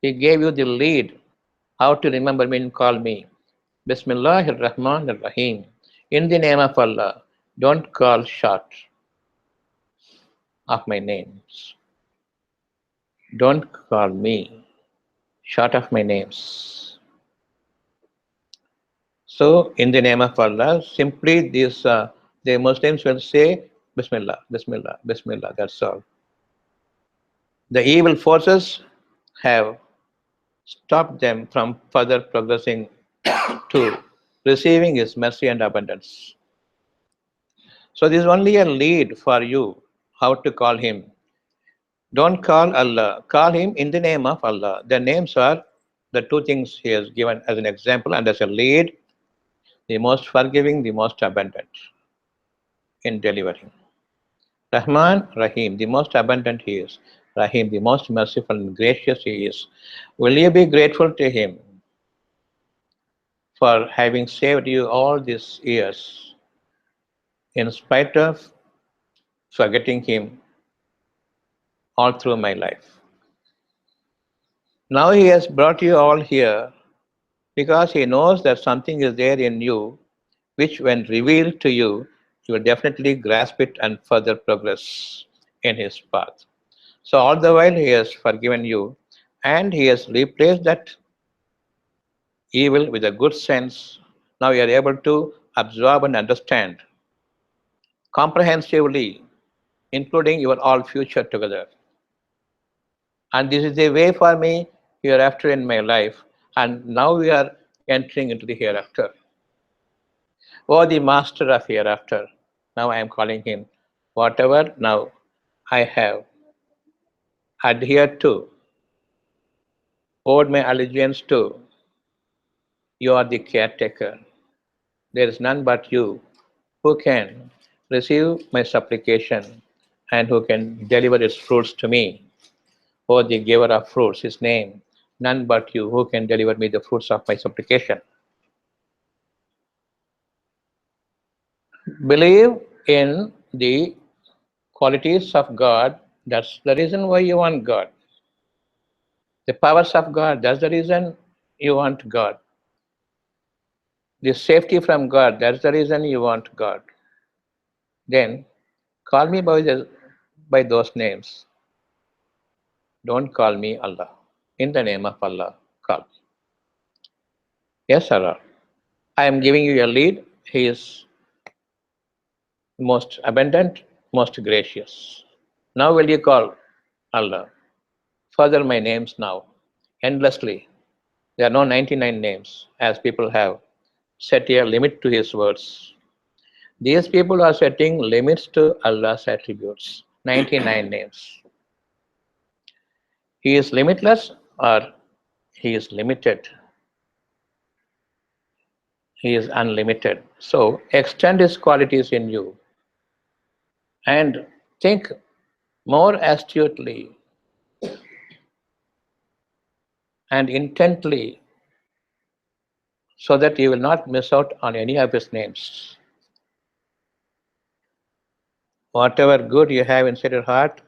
He gave you the lead how to remember me and call me. Bismillahir Rahmanir Rahim. In the name of Allah, don't call short of my names. Don't call me short of my names. So, in the name of Allah, simply the Muslims will say Bismillah, Bismillah, Bismillah. That's all. The evil forces have stopped them from further progressing to receiving His mercy and abundance. So, this is only a lead for you how to call Him. Don't call Allah, call Him in the name of Allah. The names are the two things He has given as an example and as a lead, the most forgiving, the most abundant in delivering. Rahman, Rahim, the most abundant He is. Rahim, the most merciful and gracious He is. Will you be grateful to Him for having saved you all these years in spite of forgetting Him all through my life? Now He has brought you all here because He knows that something is there in you which, when revealed to you, you will definitely grasp it and further progress in His path. So, all the while, He has forgiven you and He has replaced that evil with a good sense. Now you are able to absorb and understand comprehensively, including your all future together. And this is the way for me hereafter in my life. And now we are entering into the hereafter. Oh, the master of hereafter. Now I am calling him. Whatever now I have adhered to, owed my allegiance to, you are the caretaker. There is none but you who can receive my supplication and who can deliver its fruits to me. O the giver of fruits, his name, none but you who can deliver me the fruits of my supplication. Believe in the qualities of God. That's the reason why you want God. The powers of God, that's the reason you want God. The safety from God, that's the reason you want God. Then call me by those names. Don't call me Allah. In the name of Allah, call me. Yes, Allah. I am giving you a lead. He is most abundant, most gracious. Now will you call Allah? Further my names now, endlessly. There are no 99 names, as people have set a limit to His words. These people are setting limits to Allah's attributes. 99 names. He is limitless or He is limited. He is unlimited. So extend His qualities in you and think more astutely and intently so that you will not miss out on any of His names. Whatever good you have inside your heart,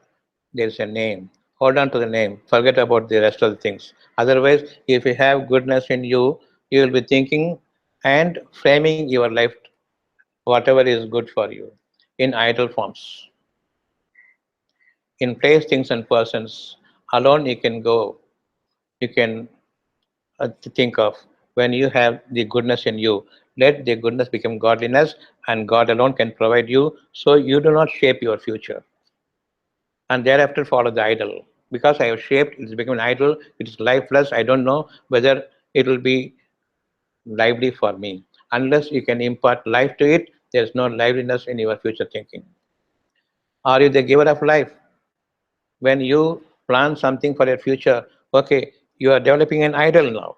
there is a name. Hold on to the name. Forget about the rest of the things. Otherwise, if you have goodness in you, you will be thinking and framing your life, whatever is good for you, in idle forms. In place, things, and persons, alone you can go, you can think of when you have the goodness in you. Let the goodness become godliness, and God alone can provide you so you do not shape your future. And thereafter follow the idol. Because I have shaped, it's become an idol, it is lifeless. I don't know whether it will be lively for me. Unless you can impart life to it, there is no liveliness in your future thinking. Are you the giver of life? When you plan something for your future, okay, you are developing an idol now.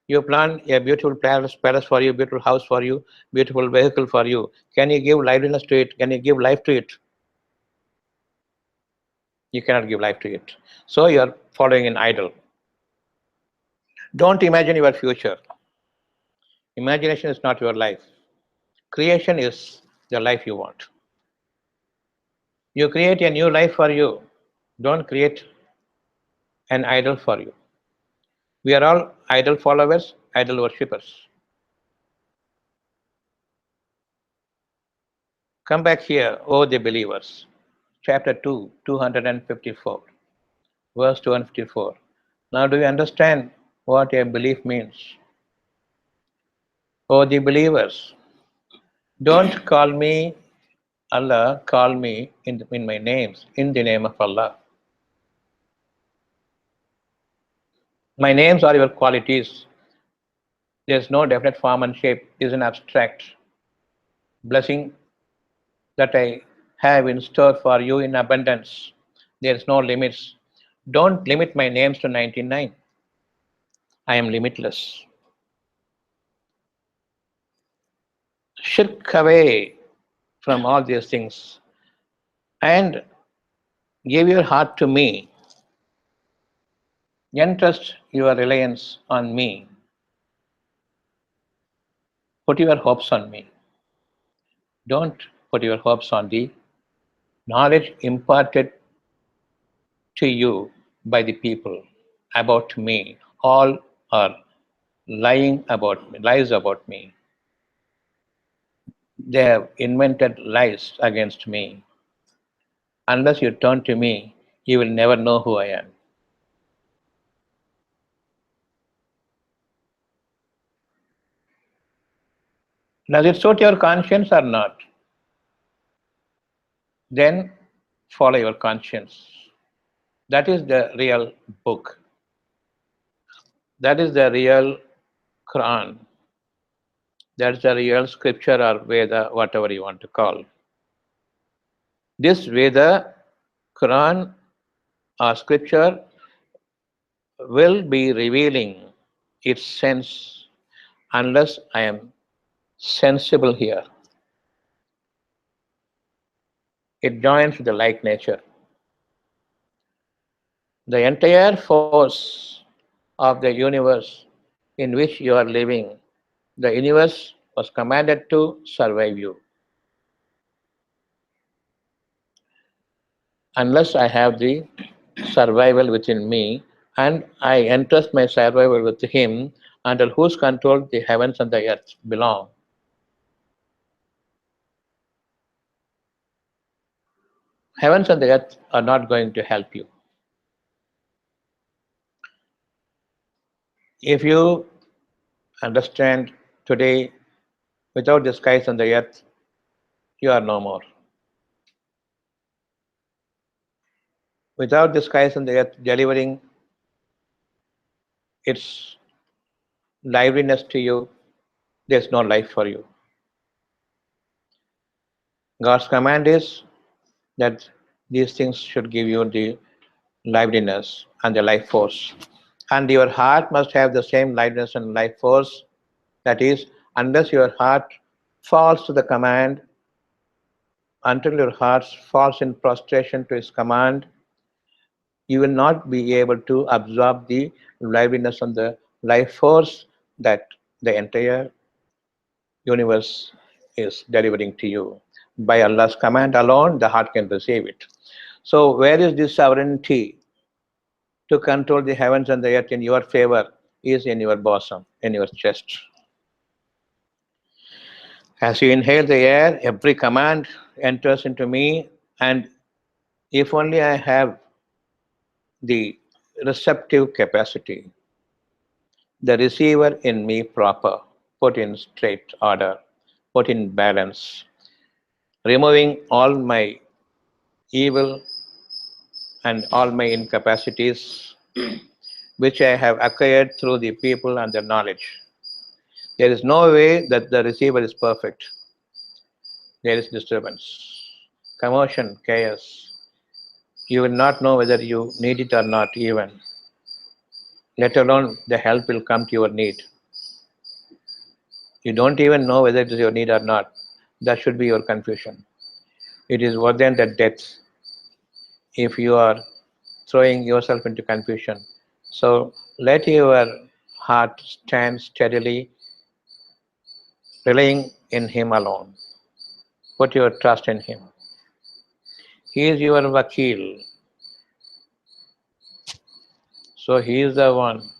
You plan a beautiful palace for you, beautiful house for you, beautiful vehicle for you. Can you give liveliness to it? Can you give life to it? You cannot give life to it. So you are following an idol. Don't imagine your future. Imagination is not your life. Creation is the life you want. You create a new life for you. Don't create an idol for you. We are all idol followers, idol worshippers. Come back here, O the believers. Chapter 2, 254, verse 254. Now, do you understand what a belief means? O the believers, don't call me Allah, call me in my names, in the name of Allah. My names are your qualities. There's no definite form and shape. It is an abstract blessing that I have in store for you in abundance. There's no limits. Don't limit my names to 99. I am limitless. Shirk away from all these things and give your heart to me. Entrust your reliance on me. Put your hopes on me. Don't put your hopes on the knowledge imparted to you by the people about me. All are lying about me, lies about me. They have invented lies against me. Unless you turn to me, you will never know who I am. Does it suit your conscience or not? Then follow your conscience. That is the real book. That is the real Quran. That's the real scripture or Veda, whatever you want to call. This Veda, Quran, or scripture will be revealing its sense unless I am sensible here. It joins the like nature. The entire force of the universe in which you are living, the universe was commanded to survive you. Unless I have the survival within me and I entrust my survival with Him, under whose control the heavens and the earth belong. Heavens and the earth are not going to help you. If you understand today, without the skies and the earth, you are no more. Without the skies and the earth delivering its liveliness to you, there's no life for you. God's command is that these things should give you the liveliness and the life force. And your heart must have the same liveliness and life force. That is, unless your heart falls to the command, until your heart falls in prostration to His command, you will not be able to absorb the liveliness and the life force that the entire universe is delivering to you. By Allah's command alone, the heart can receive it. So, where is this sovereignty to control the heavens and the earth in your favor? Is in your bosom, in your chest. As you inhale the air, every command enters into me, and if only I have the receptive capacity, the receiver in me proper, put in straight order, put in balance, removing all my evil and all my incapacities which I have acquired through the people and the knowledge. There is no way that the receiver is perfect. There is disturbance, commotion, chaos. You will not know whether you need it or not, even, let alone the help will come to your need. You don't even know whether it is your need or not. That should be your confusion. It is worse than the death if you are throwing yourself into confusion. So let your heart stand steadily, relying in Him alone. Put your trust in Him. He is your wakil. So He is the one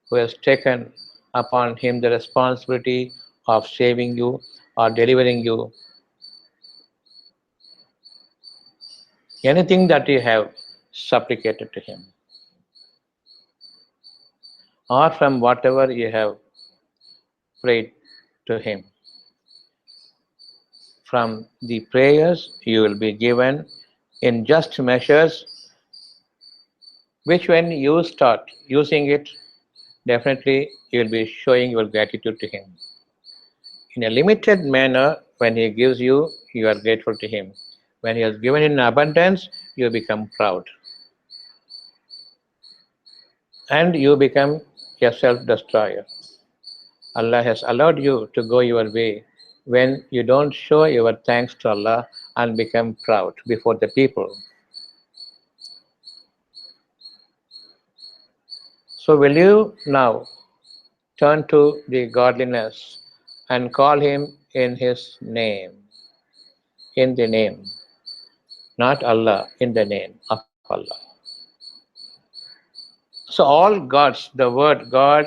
who has taken upon Him the responsibility of saving you or delivering you. Anything that you have supplicated to Him, or from whatever you have prayed to Him, from the prayers you will be given in just measures, which when you start using it, definitely you will be showing your gratitude to Him. In a limited manner, when He gives you, you are grateful to Him. When He has given in abundance, you become proud. And you become a self-destroyer. Allah has allowed you to go your way when you don't show your thanks to Allah and become proud before the people. So will you now turn to the godliness and call Him in His name, in the name, not Allah, in the name of Allah. So all gods, the word God,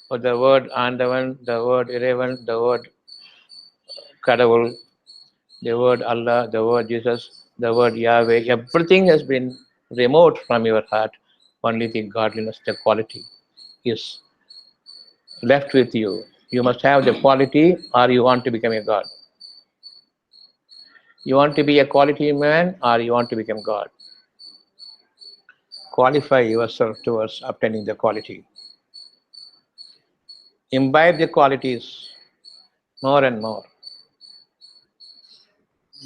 or the word Andavan, the word Irevan, the word Kadavul, the word Allah, the word Jesus, the word Yahweh, everything has been removed from your heart. Only the godliness, the quality is left with you. You must have the quality or you want to become a God. You want to be a quality man or you want to become God. Qualify yourself towards obtaining the quality. Imbibe the qualities more and more.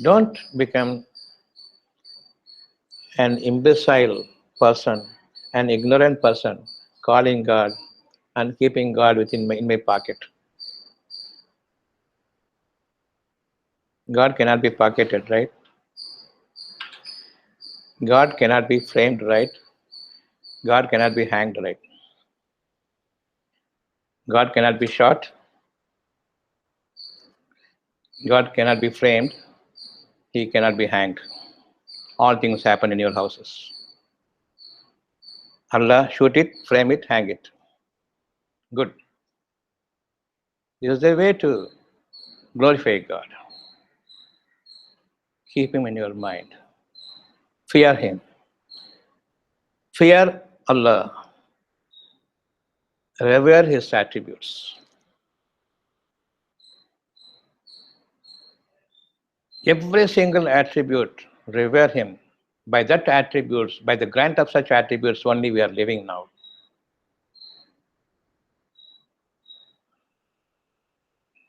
Don't become an imbecile person, an ignorant person, calling God and keeping God in my pocket. God cannot be pocketed, right? God cannot be framed, right? God cannot be hanged, right? God cannot be shot. God cannot be framed. He cannot be hanged. All things happen in your houses. Allah, shoot it, frame it, hang it. Good. This is the way to glorify God. Keep Him in your mind. Fear Him. Fear Allah. Revere His attributes. Every single attribute, revere Him. By that attributes, by the grant of such attributes, only we are living now.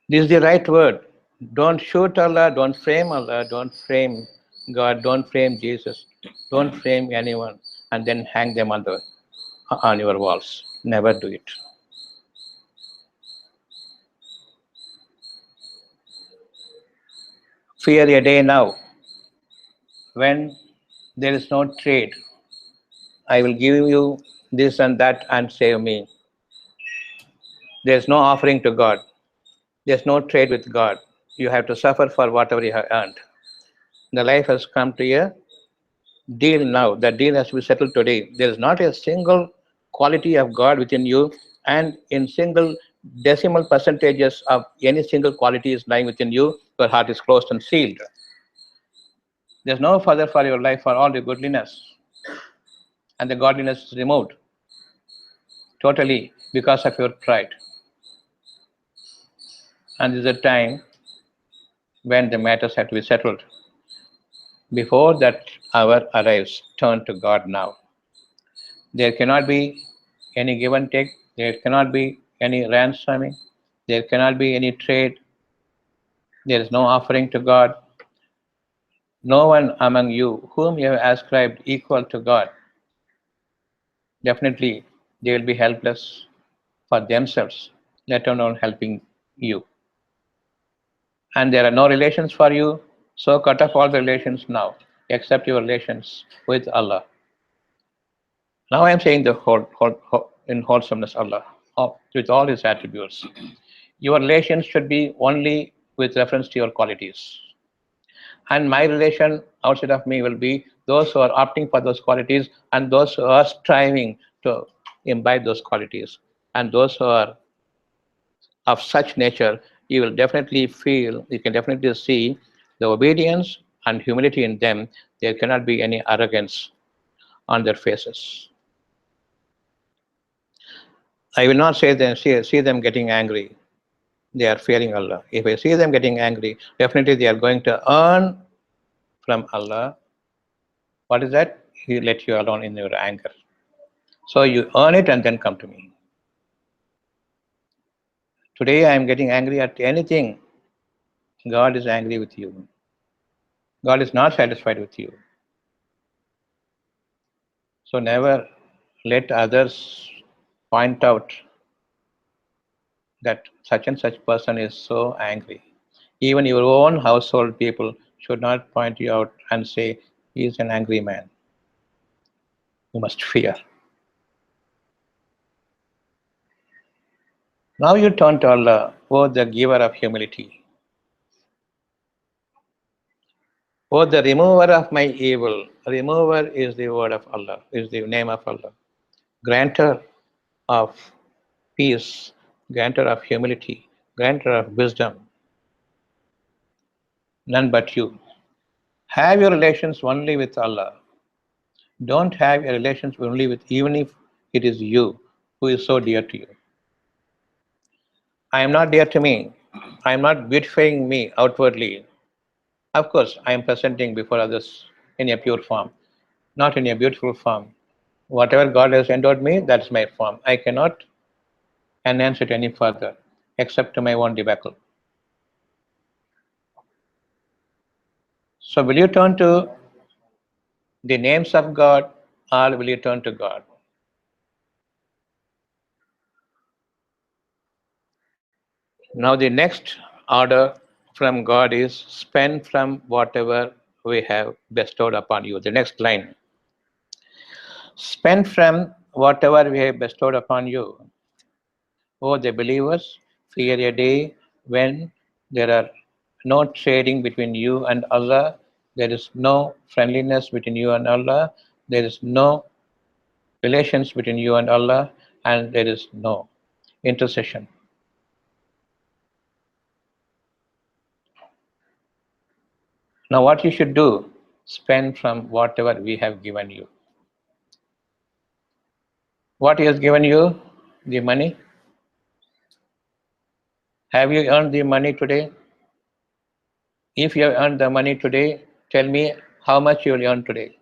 This is the right word. Don't shoot Allah, don't frame Allah, don't frame God, don't frame Jesus, don't frame anyone, and then hang them on your walls. Never do it. Fear a day now when there is no trade. I will give you this and that and save me. There's no offering to God. There's no trade with God. You have to suffer for whatever you have earned. The life has come to a deal now. That deal has to be settled today. There is not a single quality of God within you, and in single decimal percentages of any single quality is lying within you, your heart is closed and sealed. There's no further for your life for all the goodliness, and the godliness is removed totally because of your pride. And this is a time when the matters have to be settled. Before that hour arrives, turn to God now. There cannot be any give and take. There cannot be any ransoming. There cannot be any trade. There is no offering to God. No one among you whom you have ascribed equal to God. Definitely, they will be helpless for themselves, let alone helping you. And there are no relations for you, so cut off all the relations now, except your relations with Allah. Now I am saying the in wholesomeness Allah, with all His attributes. Your relations should be only with reference to your qualities. And my relation outside of me will be those who are opting for those qualities and those who are striving to imbibe those qualities. And those who are of such nature, you will definitely feel, you can definitely see the obedience and humility in them. There cannot be any arrogance on their faces. I will not say them, see them getting angry. They are fearing Allah. If I see them getting angry, definitely they are going to earn from Allah. What is that? He let you alone in your anger. So you earn it and then come to me. Today I am getting angry at anything. God is angry with you. God is not satisfied with you. So never let others point out that such and such person is so angry. Even your own household people should not point you out and say, he is an angry man. You must fear. Now you turn to Allah, O the giver of humility. O the remover of my evil. Remover is the word of Allah, is the name of Allah. Granter of peace, granter of humility, granter of wisdom. None but you. Have your relations only with Allah. Don't have your relations only with, even if it is you who is so dear to you. I am not dear to me. I am not beautifying me outwardly. Of course, I am presenting before others in a pure form, not in a beautiful form. Whatever God has endowed me, that's my form. I cannot enhance it any further, except to my own debacle. So, will you turn to the names of God or will you turn to God? Now, the next order from God is spend from whatever we have bestowed upon you. The next line, spend from whatever we have bestowed upon you. O the believers, fear a day when there are no trading between you and Allah, there is no friendliness between you and Allah, there is no relations between you and Allah, and there is no intercession. Now, what you should do, spend from whatever we have given you. What He has given you? The money. Have you earned the money today? If you have earned the money today, tell me how much you will earn today.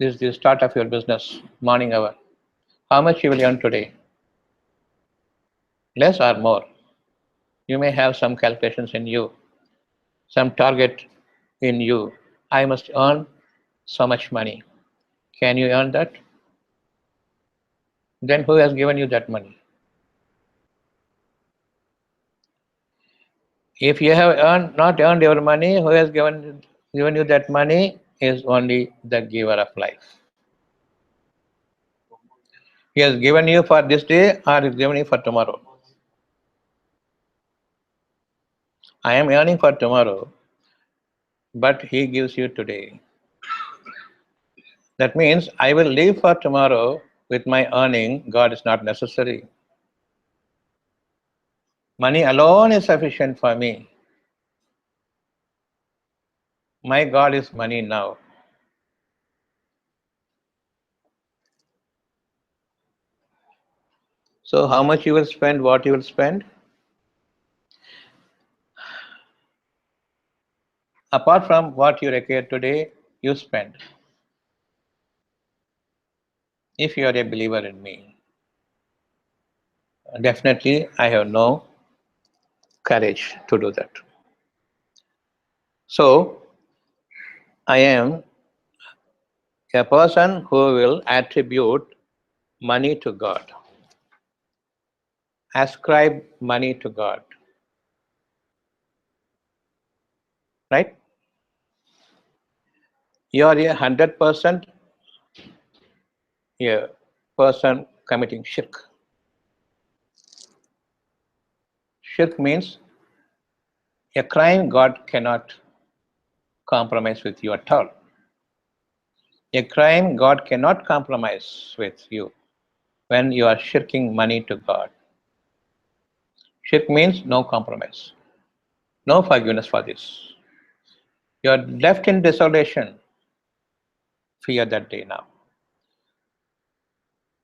This is the start of your business, morning hour. How much you will earn today? Less or more? You may have some calculations in you, some target in you. I must earn so much money. Can you earn that? Then who has given you that money? If you have not earned your money, who has given you that money is only the giver of life. He has given you for this day or he has given you for tomorrow. I am earning for tomorrow, but he gives you today. That means I will live for tomorrow with my earning. God is not necessary. Money alone is sufficient for me. My God is money now. So how much you will spend, what you will spend? Apart from what you require today, you spend. If you are a believer in me, definitely I have no courage to do that. So I am a person who will attribute money to God, ascribe money to God, right? You are 100% a person committing shirk. Shirk means a crime God cannot compromise with you at all. A crime God cannot compromise with you when you are shirking money to God. Shirk means no compromise, no forgiveness for this. You are left in desolation. Fear that day now.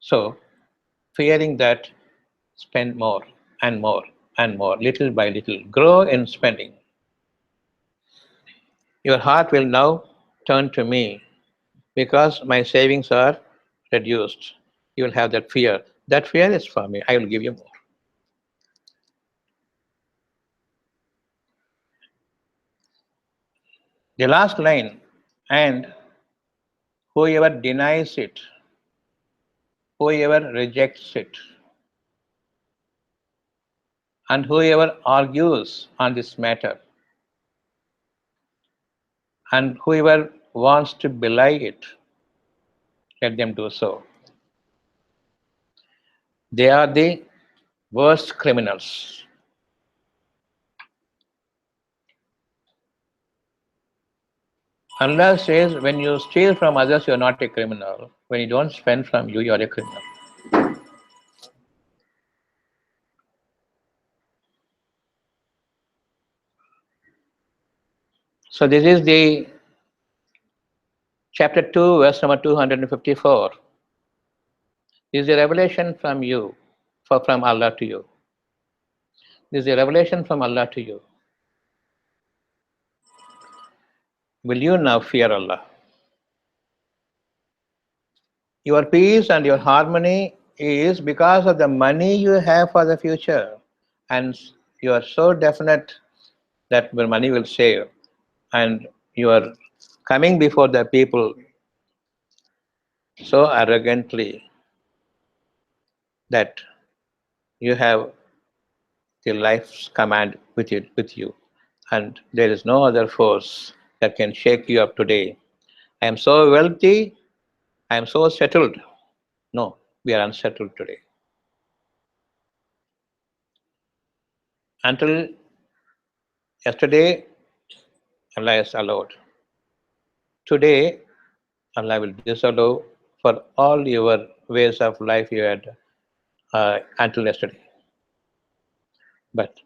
So, fearing that, spend more and more and more, little by little. Grow in spending. Your heart will now turn to me because my savings are reduced. You will have that fear. That fear is for me. I will give you more. The last line, and whoever denies it, whoever rejects it, and whoever argues on this matter, and whoever wants to belie it, let them do so. They are the worst criminals. Allah says when you steal from others, you are not a criminal. When you don't spend from you, you are a criminal. So this is the chapter 2, verse number 254. This is a revelation from you, from Allah to you. This is a revelation from Allah to you. Will you now fear Allah? Your peace and your harmony is because of the money you have for the future. And you are so definite that the money will save. And you are coming before the people so arrogantly that you have the life's command with you. And there is no other force that can shake you up today. I am so wealthy, I am so settled. No, we are unsettled today. Until yesterday, Allah is allowed. Today, Allah will disallow for all your ways of life you had until yesterday. But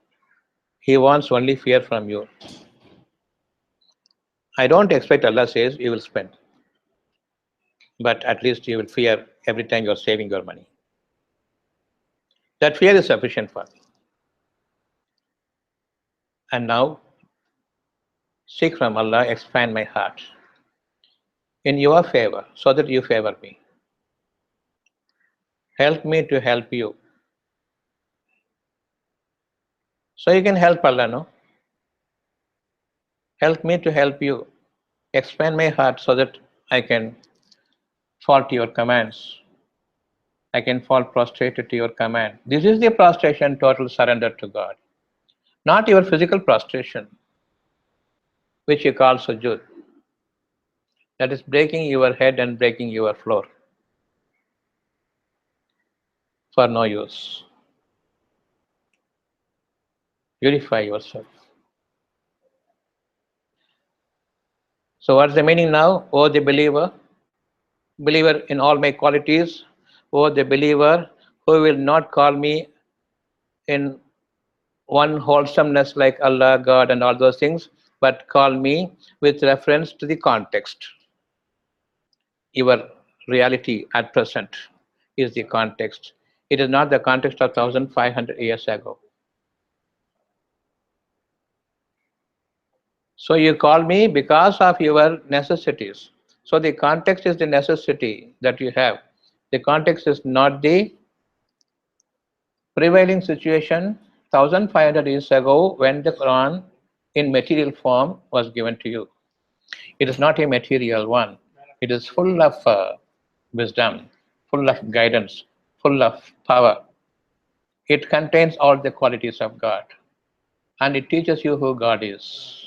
He wants only fear from you. I don't expect Allah says you will spend, but at least you will fear every time you are saving your money. That fear is sufficient for me. And now, seek from Allah, expand my heart in your favor so that you favor me. Help me to help you. So you can help Allah, no? Help me to help you. Expand my heart so that I can fall to your commands. I can fall prostrated to your command. This is the prostration, total surrender to God. Not your physical prostration, which you call sujood. That is breaking your head and breaking your floor for no use. Purify yourself. So what's the meaning now? Oh, the believer, believer in all my qualities, oh, the believer who will not call me in one wholesomeness like Allah, God, and all those things, but call me with reference to the context. Your reality at present is the context. It is not the context of 1500 years ago. So you call me because of your necessities. So the context is the necessity that you have. The context is not the prevailing situation 1500 years ago when the Quran in material form was given to you. It is not a material one. It is full of wisdom, full of guidance, full of power. It contains all the qualities of God. And it teaches you who God is.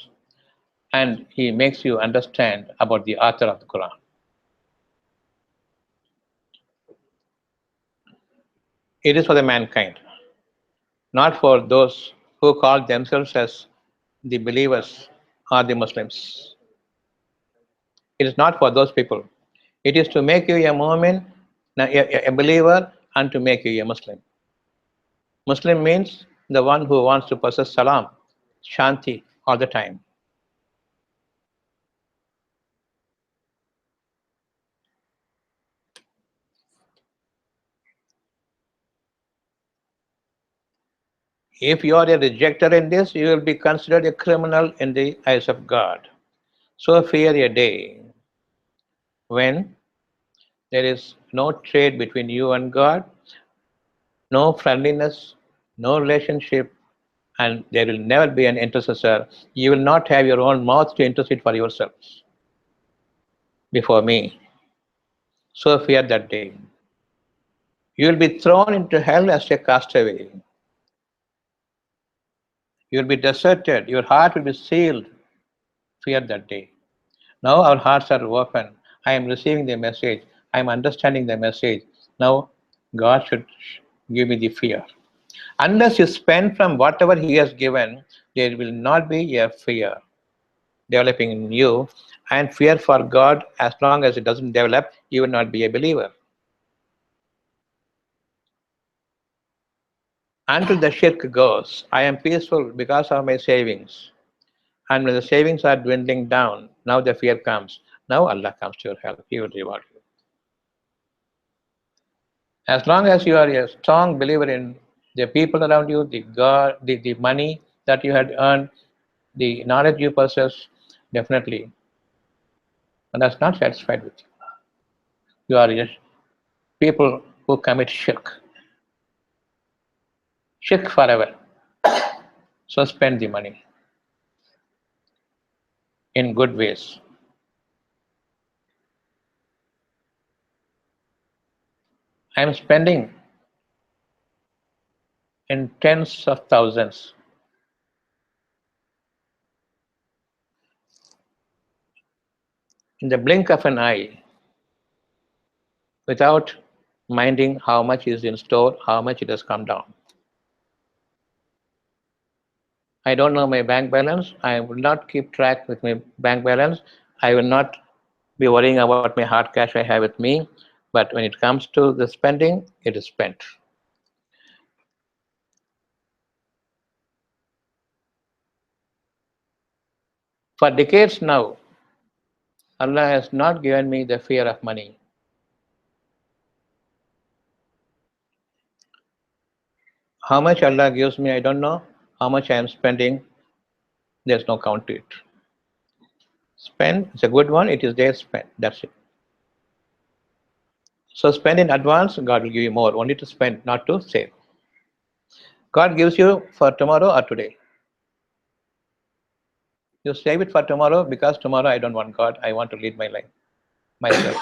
And He makes you understand about the author of the Quran. It is for the mankind, not for those who call themselves as the believers or the Muslims. It is not for those people. It is to make you a mu'min, a believer, and to make you a Muslim. Muslim means the one who wants to possess salam, shanti, all the time. If you are a rejecter in this, you will be considered a criminal in the eyes of God. So fear a day when there is no trade between you and God, no friendliness, no relationship, and there will never be an intercessor. You will not have your own mouth to intercede for yourselves before me. So fear that day. You will be thrown into hell as a castaway. You will be deserted. Your heart will be sealed. Fear that day. Now our hearts are open. I am receiving the message. I am understanding the message. Now God should give me the fear. Unless you spend from whatever He has given, there will not be a fear developing in you. And fear for God, as long as it doesn't develop, you will not be a believer. Until the shirk goes, I am peaceful because of my savings. And when the savings are dwindling down, now the fear comes. Now Allah comes to your help. He will reward you. As long as you are a strong believer in the people around you, the God, the money that you had earned, the knowledge you possess, definitely, and that's not satisfied with you. You are just people who commit shirk. Shirk forever. So spend the money in good ways. I am spending in tens of thousands in the blink of an eye without minding how much is in store, how much it has come down. I don't know my bank balance. I will not keep track with my bank balance. I will not be worrying about my hard cash I have with me. But when it comes to the spending, it is spent. For decades now, Allah has not given me the fear of money. How much Allah gives me, I don't know. How much I am spending, there's no count to it. Spend, it's a good one, it is there, spend. That's it. So spend in advance, God will give you more. Only to spend, not to save. God gives you for tomorrow or today. You save it for tomorrow because tomorrow I don't want God. I want to lead my life myself.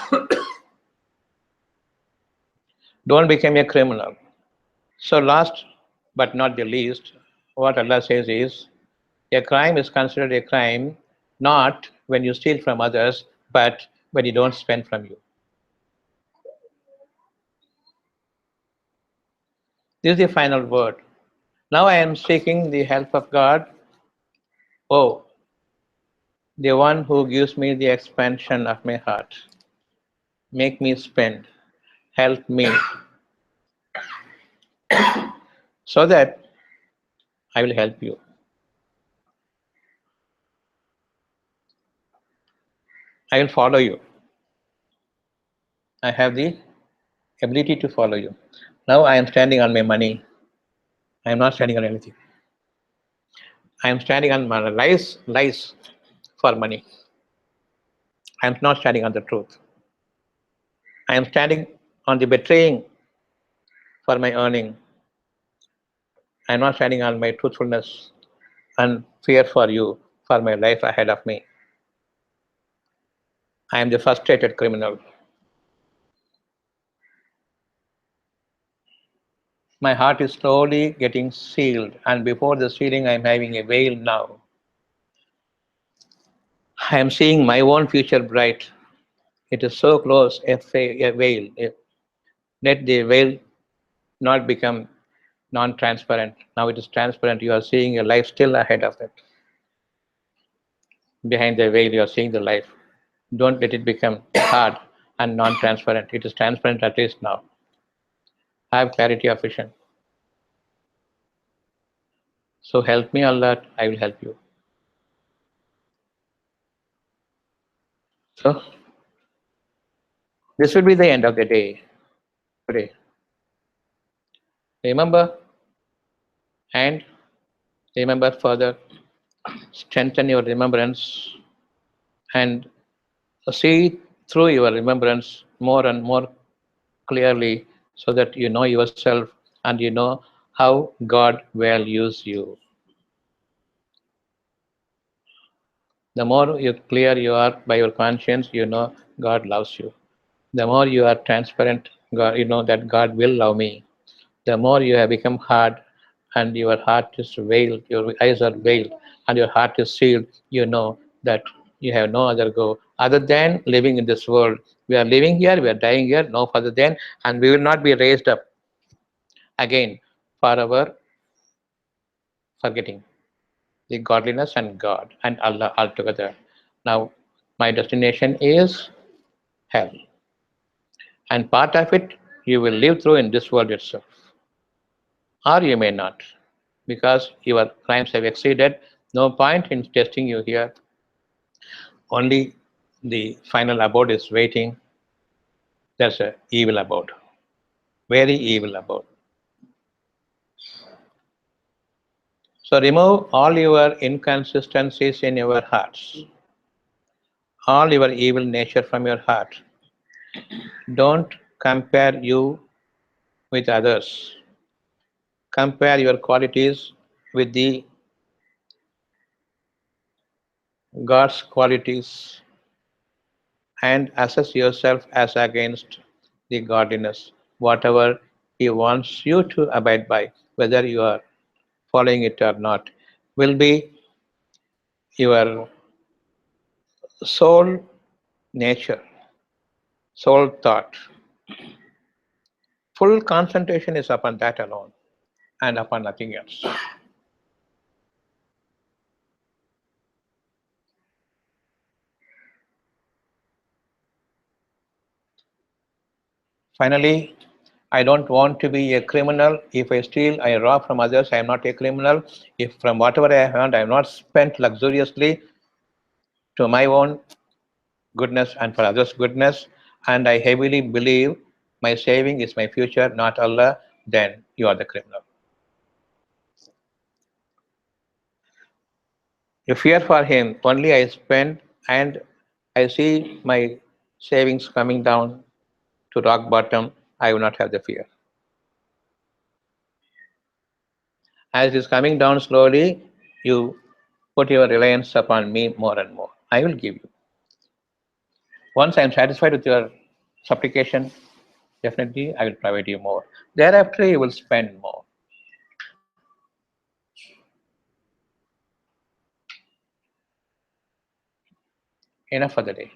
Don't become a criminal. So last but not the least, what Allah says is a crime is considered a crime not when you steal from others, but when you don't spend from you. This is the final word. Now I am seeking the help of God. Oh, the one who gives me the expansion of my heart. Make me spend. Help me so that I will help you. I will follow you. I have the ability to follow you. Now I am standing on my money. I am not standing on anything. I am standing on my lies for money. I am not standing on the truth. I am standing on the betraying for my earning. I am not standing on my truthfulness and fear for you for my life ahead of me. I am the frustrated criminal. My heart is slowly getting sealed, and before the sealing, I am having a veil now. I am seeing my own future bright. It is so close, a veil. Let the veil not become non-transparent. Now it is transparent. You are seeing a life still ahead of it. Behind the veil, you are seeing the life. Don't let it become hard and non-transparent. It is transparent at least now. Have clarity of vision. So help me, Allah, I will help you. So this will be the end of the day today. Remember and remember further, strengthen your remembrance and see through your remembrance more and more clearly so that you know yourself and you know how God values you. The more you clear you are by your conscience, you know God loves you. The more you are transparent, God, you know that God will love me. The more you have become hard and your heart is veiled, your eyes are veiled, and your heart is sealed, you know that you have no other go other than living in this world. We are living here, we are dying here, no further than, and we will not be raised up again for our forgetting the godliness and God and Allah altogether. Now, my destination is hell, and part of it you will live through in this world itself, or you may not, because your crimes have exceeded. No point in testing you here. Only the final abode is waiting. That's a evil abode. very evil about. So remove all your inconsistencies in your hearts, all your evil nature from your heart. Don't compare you with others. Compare your qualities with the God's qualities and assess yourself as against the godliness, whatever He wants you to abide by, whether you are following it or not, will be your soul nature, soul thought. Full concentration is upon that alone and upon nothing else. Finally, I don't want to be a criminal. If I steal, I rob from others, I am not a criminal. If from whatever I have earned, I have not spent luxuriously to my own goodness and for others' goodness, and I heavily believe my saving is my future, not Allah, then you are the criminal. You fear for Him, only I spend and I see my savings coming down to rock bottom, I will not have the fear. As it is coming down slowly, you put your reliance upon me more and more. I will give you. Once I am satisfied with your supplication, definitely I will provide you more. Thereafter, you will spend more. Enough for the day.